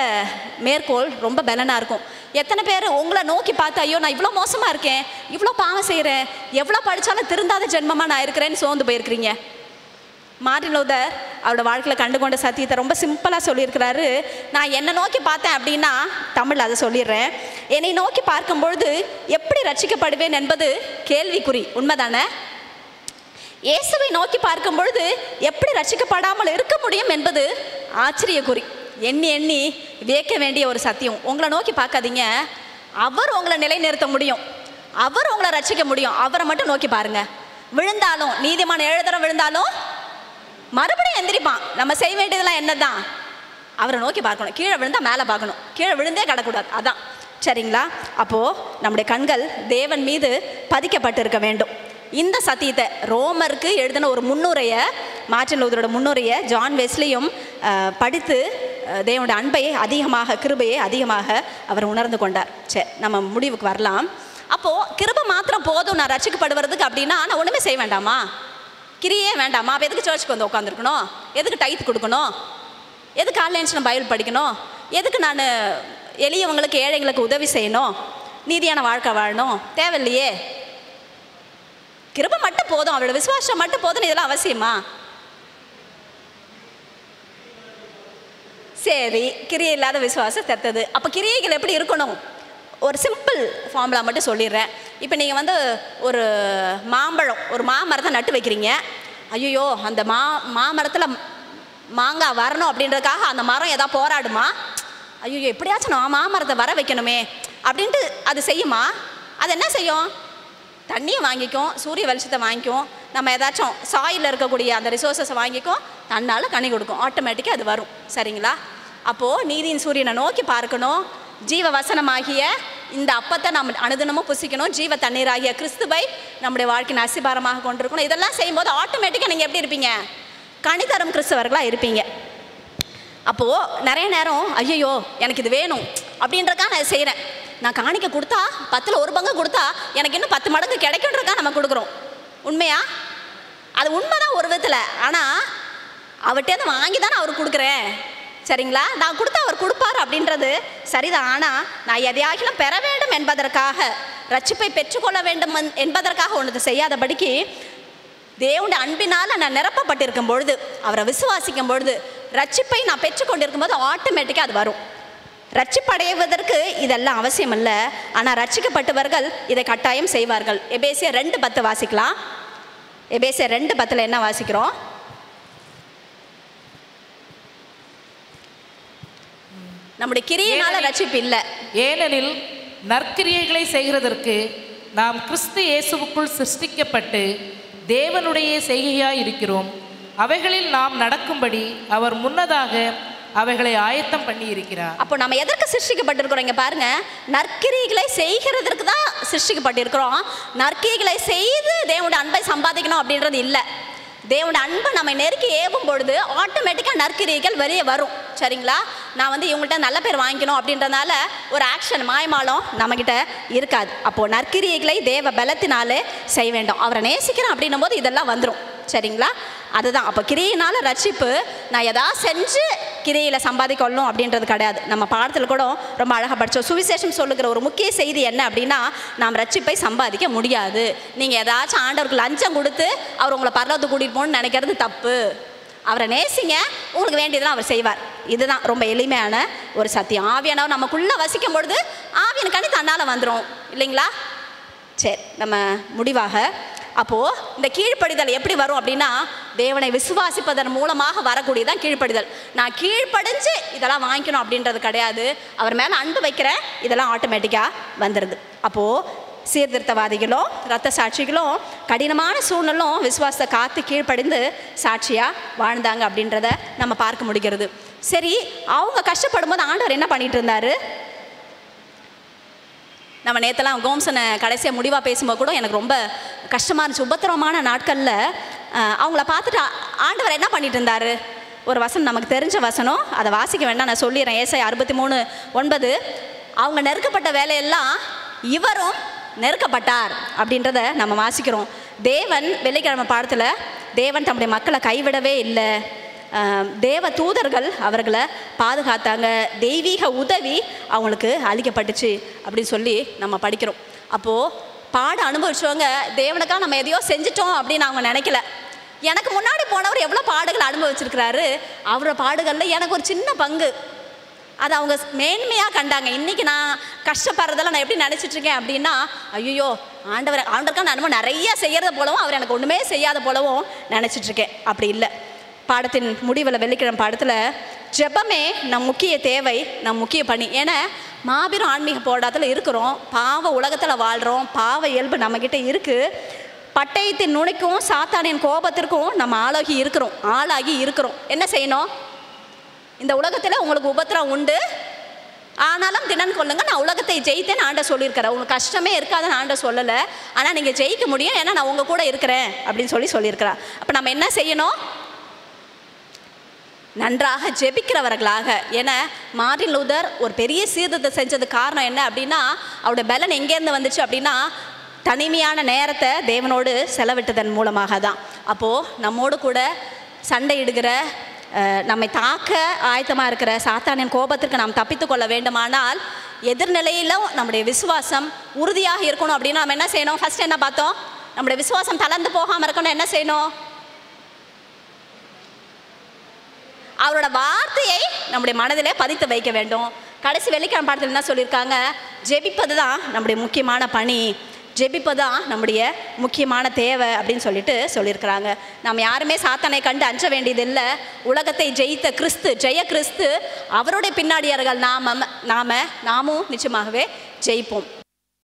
மேற்கோள் ரொம்ப பலனாக இருக்கும். எத்தனை பேர் உங்களை நோக்கி பார்த்து ஐயோ நான் இவ்வளோ மோசமாக இருக்கேன், இவ்வளோ பாவம் செய்கிறேன், எவ்வளோ படித்தாலும் திருந்தாத ஜென்மமாக நான் இருக்கிறேன்னு சோர்ந்து போயிருக்கிறீங்க. மார்ட்டின் லூதர் அவரோட வாழ்க்கையில் கண்டுகொண்ட சத்தியத்தை ரொம்ப சிம்பிளாக சொல்லியிருக்கிறாரு. நான் என்னை நோக்கி பார்த்தேன் அப்படின்னா, தமிழ் அதை சொல்லிடுறேன், என்னை நோக்கி பார்க்கும்பொழுது எப்படி ரட்சிக்கப்படுவேன் என்பது கேள்விக்குறி. உண்மைதானே? இயேசுவை நோக்கி பார்க்கும் பொழுது எப்படி ரட்சிக்கப்படாமல் இருக்க முடியும் என்பது ஆச்சரியக்குறி. எண்ணி வியக்க வேண்டிய ஒரு சத்தியம். உங்களை நோக்கி பார்க்காதீங்க, அவர் உங்களை நிலைநிறுத்த முடியும், அவர் உங்களை ரட்சிக்க முடியும். அவரை மட்டும் நோக்கி பாருங்க. விழுந்தாலும், நீதிமான் 7 தடவை விழுந்தாலும் மறுபடியும் எந்திரிப்பான். நம்ம செய்ய வேண்டியதெல்லாம் என்னதான்? அவரை நோக்கி பார்க்கணும். கீழே விழுந்தால் மேலே பார்க்கணும், கீழே விழுந்தே கிடக்கூடாது. அதான் சரிங்களா? அப்போது நம்முடைய கண்கள் தேவன் மீது பதிக்கப்பட்டிருக்க வேண்டும். இந்த சத்தியத்தை ரோமருக்கு எழுதின ஒரு முன்னுரையை, மார்ட்டின் லூதரோட முன்னுரையை ஜான் வெஸ்லியும் படித்து தேவனுடைய அன்பையை அதிகமாக, கிருபையை அதிகமாக அவர் உணர்ந்து கொண்டார். சரி, நம்ம முடிவுக்கு வரலாம். அப்போது கிருபை மாத்திரம் போதும் நான் ரட்சிக்கப்படுவதுக்கு அப்படின்னா நான் ஒன்றுமே செய்ய வேண்டாமா? கிரியே வேண்டாமா? அப்போ எதுக்கு சர்ச்சுக்கு வந்து உட்காந்துருக்கணும்? எதுக்கு டைத் கொடுக்கணும்? எதுக்கு ஆன்லைன்ஸ் நான் பைபிள் படிக்கணும்? எதுக்கு நான் எளியவங்களுக்கு ஏழைங்களுக்கு உதவி செய்யணும்? நீதியான வாழ்க்கை வாழணும்? தேவையில்லையே. கிருபை மட்டும் போதும், அவரோட விசுவாசம் மட்டும் போதும். இதெல்லாம் அவசியமா? சரி, கிரியை இல்லாத விசுவாசம் தெத்தது. அப்போ கிரியைகள் எப்படி இருக்கணும்? ஒரு சிம்பிள் ஃபார்முலா மட்டும் சொல்லிடுறேன். இப்போ நீங்கள் வந்து ஒரு மாம்பழம், ஒரு மாமரத்தை நட்டு வைக்கிறீங்க. ஐயோ அந்த மாமரத்தில் மாங்காய் வரணும் அப்படின்றதுக்காக அந்த மரம் எதாவது போராடுமா? ஐயோ எப்படியாச்சும் நான் மாமரத்தை வர வைக்கணுமே அப்படின்ட்டு அது செய்யுமா? அது என்ன செய்யும்? தண்ணியை வாங்கிக்கும், சூரிய வெளிச்சத்தை வாங்கிக்கும், நம்ம ஏதாச்சும் சாயில் இருக்கக்கூடிய அந்த ரிசோர்ஸஸை வாங்கிக்கும், தன்னால் கனி கொடுக்கும், ஆட்டோமேட்டிக்காக அது வரும். சரிங்களா? அப்போது நீதியின் சூரியனை நோக்கி பார்க்கணும். ஜீவ வசனமாகிய இந்த அப்பத்தை நம்ம அனுதினமும் புசிக்கணும். ஜீவ தண்ணீராகிய கிறிஸ்துவை நம்முடைய வாழ்க்கையின் அசிபாரமாக கொண்டிருக்கணும். இதெல்லாம் செய்யும்போது ஆட்டோமேட்டிக்காக நீங்கள் எப்படி இருப்பீங்க? கனிதரும் கிறிஸ்தவர்களாக இருப்பீங்க. அப்போது நிறைய நேரம் ஐயோ எனக்கு இது வேணும் அப்படின்றக்காக நான் செய்கிறேன். நான் காணிக்க கொடுத்தா 10ல் 1 பங்கு கொடுத்தா எனக்கு இன்னும் 10 மடங்கு கிடைக்குன்றக்கா நம்ம கொடுக்குறோம். உண்மையா? அது உண்மைதான் ஒரு விதத்தில். ஆனால் அவர்கிட்ட வாங்கி தானே அவர் கொடுக்குறேன். சரிங்களா? நான் கொடுத்தா அவர் கொடுப்பார் அப்படின்றது சரிதான். ஆனால் நான் எதையாகிலும் பெற வேண்டும் என்பதற்காக, ரட்சிப்பை பெற்றுக்கொள்ள வேண்டும் என்பதற்காக ஒன்று செய்யாதபடிக்கு தேவனுடைய அன்பினால் நான் நிரப்பப்பட்டிருக்கும் பொழுது, அவரை விசுவாசிக்கும் பொழுது, ரட்சிப்பை நான் பெற்றுக்கொண்டிருக்கும் போது ஆட்டோமேட்டிக்காக அது வரும். ரட்சிப்படைவதற்கு இதெல்லாம் அவசியம் இல்லை. ஆனால் ரட்சிக்கப்பட்டவர்கள் இதை கட்டாயம் செய்வார்கள். எபேசியர் 2:10 வாசிக்கலாம். எபேசியர் 2:10 என்ன வாசிக்கிறோம்? நம்முடைய கிரியையினால ரட்சிப்பு இல்லை. ஏனெனில் நற்கிரியைகளை செய்கிறதற்கு நாம் கிறிஸ்து இயேசுவுக்குள் சிருஷ்டிக்கப்பட்டு தேவனுடைய செய்கையாய் இருக்கிறோம். அவைகளில் நாம் நடக்கும்படி அவர் முன்னதாக அவைகளை ஆயத்தம் பண்ணி இருக்கிறார். அப்போ நம்ம எதற்கு சிருஷ்டிக்கப்பட்டிருக்கிறோம்? இங்கே பாருங்க, நற்கிரியைகளை செய்கிறதற்கு தான் சிருஷ்டிக்கப்பட்டிருக்கிறோம். நற்கிரியைகளை செய்து தேவனுடைய அன்பை சம்பாதிக்கணும் அப்படின்றது இல்லை. தேவனுடைய அன்பை நம்ம நெருக்கி ஏவும் பொழுது ஆட்டோமேட்டிக்காக நற்கிரியைகள் வெளியே வரும். சரிங்களா? நான் வந்து இவங்கள்ட்ட நல்ல பேர் வாங்கிக்கணும் அப்படின்றதுனால ஒரு ஆக்ஷன் மாயமாலம் நம்மக்கிட்ட இருக்காது. அப்போது நற்கிரியைகளை தேவ பலத்தினாலே செய்ய வேண்டும். அவரை நேசிக்கிறேன் அப்படின்னும் போது இதெல்லாம் வந்துடும். சரிங்களா? அதுதான். அப்போ கிரியினால் ரட்சிப்பு நான் எதாவது செஞ்சு கிரியில் சம்பாதிக்கொள்ளணும் அப்படின்றது கிடையாது. நம்ம பாடத்தில் கூட ரொம்ப அழகாக படித்தோம். சுவிசேஷம் சொல்லுகிற ஒரு முக்கிய செய்தி என்ன அப்படின்னா, நாம் ரட்சிப்பை சம்பாதிக்க முடியாது. நீங்கள் ஏதாச்சும் ஆண்டவருக்கு லஞ்சம் கொடுத்து அவர் உங்களை பரலோகத்துக்கு கூட்டிகிட்டு போகணும்னு நினைக்கிறது தப்பு. அவரை நேசிங்க, உங்களுக்கு வேண்டியதெல்லாம் அவர் செய்வார். இதுதான் ரொம்ப எளிமையான ஒரு சத்தியம். ஆவியானவர் நமக்குள்ளே வசிக்கும் பொழுது ஆவியன் கனி தன்னால் வந்துடும் இல்லைங்களா? சரி, நம்ம முடிவாக அப்போது இந்த கீழ்ப்படிதல் எப்படி வரும் அப்படின்னா, தேவனை விசுவாசிப்பதன் மூலமாக வரக்கூடியதான் கீழ்ப்படிதல். நான் கீழ்ப்படிஞ்சு இதெல்லாம் வாங்கிக்கணும் அப்படின்றது கிடையாது. அவர் மேலே அன்பு வைக்கிறேன், இதெல்லாம் ஆட்டோமேட்டிக்காக வந்துடுது. அப்போது சீர்திருத்தவாதிகளும் இரத்த சாட்சிகளும் கடினமான சூழ்நிலும் விசுவாசத்தை காத்து கீழ்ப்படிந்து சாட்சியாக வாழ்ந்தாங்க அப்படின்றத நம்ம பார்க்க முடிகிறது. சரி, அவங்க கஷ்டப்படும் போது ஆண்டவர் என்ன பண்ணிட்டு இருந்தாரு? நம்ம நேற்றெல்லாம் கோம்சனை கடைசியாக முடிவாக பேசும்போது கூட எனக்கு ரொம்ப கஷ்டமாக இருந்துச்சு. உபத்திரவமான நாட்களில் அவங்கள பார்த்துட்டு ஆண்டவர் என்ன பண்ணிட்டு இருந்தாரு? ஒரு வசனம் நமக்கு தெரிஞ்ச வசனம், அதை வாசிக்க வேண்டாம், நான் சொல்லிடுறேன். ஏசாயா 63:9. அவங்க நெருக்கப்பட்ட வேலையெல்லாம் இவரும் நெருக்கப்பட்டார் அப்படின்றத நம்ம வாசிக்கிறோம். தேவன் வெள்ளிக்கிழமை பாடத்தில் தேவன் தம்முடைய மக்களை கைவிடவே இல்லை, தேவ தூதர்கள் அவர்களை பாதுகாத்தாங்க, தெய்வீக உதவி அவங்களுக்கு அளிக்கப்பட்டுச்சு அப்படின்னு சொல்லி நம்ம படிக்கிறோம். அப்போது பாடம் அனுபவிச்சவங்க தேவனுக்காக நம்ம எதையோ செஞ்சிட்டோம் அப்படின்னு அவங்க நினைக்கல. எனக்கு முன்னாடி போனவர் எவ்வளோ பாடுகள் அனுபவிச்சிருக்கிறாரு, அவரோட பாடுகளில் எனக்கு ஒரு சின்ன பங்கு, அதை அவங்க மேன்மையாக கண்டாங்க. இன்றைக்கி நான் கஷ்டப்படுறதெல்லாம் நான் எப்படி நினச்சிட்ருக்கேன் அப்படின்னா, ஐயோ ஆண்டவருக்கான அனுபவம் நிறையா செய்கிறத போலவும் அவர் எனக்கு ஒன்றுமே செய்யாத போலவும் நினச்சிட்ருக்கேன். அப்படி இல்லை. பாடத்தின் முடிவில் வெள்ளிக்கிழமை பாடத்தில் ஜெபமே நம் முக்கிய தேவை, நம் முக்கிய பணி. ஏன்னா மாபெரும் ஆன்மீக போராட்டத்தில் இருக்கிறோம், பாவ உலகத்தில் வாழ்கிறோம், பாவ இயல்பு நம்மக்கிட்ட இருக்குது. பட்டயத்தின் நுனிக்கும் சாத்தானின் கோபத்திற்கும் நம்ம ஆளாகி இருக்கிறோம். என்ன செய்யணும்? இந்த உலகத்தில் உங்களுக்கு உபத்திரம் உண்டு, ஆனாலும் தினன் கொள்ளுங்க, நான் உலகத்தை ஜெயித்தேன்னு ஆண்டவர் சொல்லியிருக்கிறேன். உங்களுக்கு கஷ்டமே இருக்காதுன்னு ஆண்டவர் சொல்லலை, ஆனால் நீங்கள் ஜெயிக்க முடியும், ஏன்னா நான் உங்கள் கூட இருக்கிறேன் அப்படின்னு சொல்லியிருக்கிறார். அப்போ நம்ம என்ன செய்யணும்? நன்றாக ஜெபிக்கிறவர்களாக. ஏன்னா மார்ட்டின் லூதர் ஒரு பெரிய சீர்திருத்தத்தை செஞ்சது காரணம் என்ன அப்படின்னா, அவருடைய பலன் எங்கேருந்து வந்துச்சு அப்படின்னா, தனிமையான நேரத்தை தேவனோடு செலவிட்டதன் மூலமாக தான். அப்போது நம்மோடு கூட சண்டையிடுகிற, நம்மை தாக்க ஆயத்தமாக இருக்கிற சாத்தானின் கோபத்திற்கு நாம் தப்பித்து கொள்ள வேண்டுமானால் எதிர்நிலையிலும் நம்முடைய விசுவாசம் உறுதியாக இருக்கணும். அப்படின்னா நம்ம என்ன செய்யணும்? ஃபஸ்ட் என்ன பார்த்தோம்? நம்முடைய விசுவாசம் தளர்ந்து போகாமல் இருக்கணும். என்ன செய்யணும்? அவரோட வார்த்தையை நம்முடைய மனதிலே பதித்து வைக்க வேண்டும். கடைசி வெள்ளிக்கிழமை பாடத்தில் என்ன சொல்லியிருக்காங்க? ஜெபிப்பது தான் நம்முடைய முக்கியமான பணி, ஜெபிப்பது தான் நம்முடைய முக்கியமான தேவை அப்படின்னு சொல்லியிருக்கிறாங்க. நாம் யாருமே சாத்தானை கண்டு அஞ்ச வேண்டியதில்லை. உலகத்தை ஜெயித்த கிறிஸ்து, ஜெய கிறிஸ்து, அவருடைய பின்னாடியார்கள் நாமும் நிச்சயமாகவே ஜெயிப்போம்.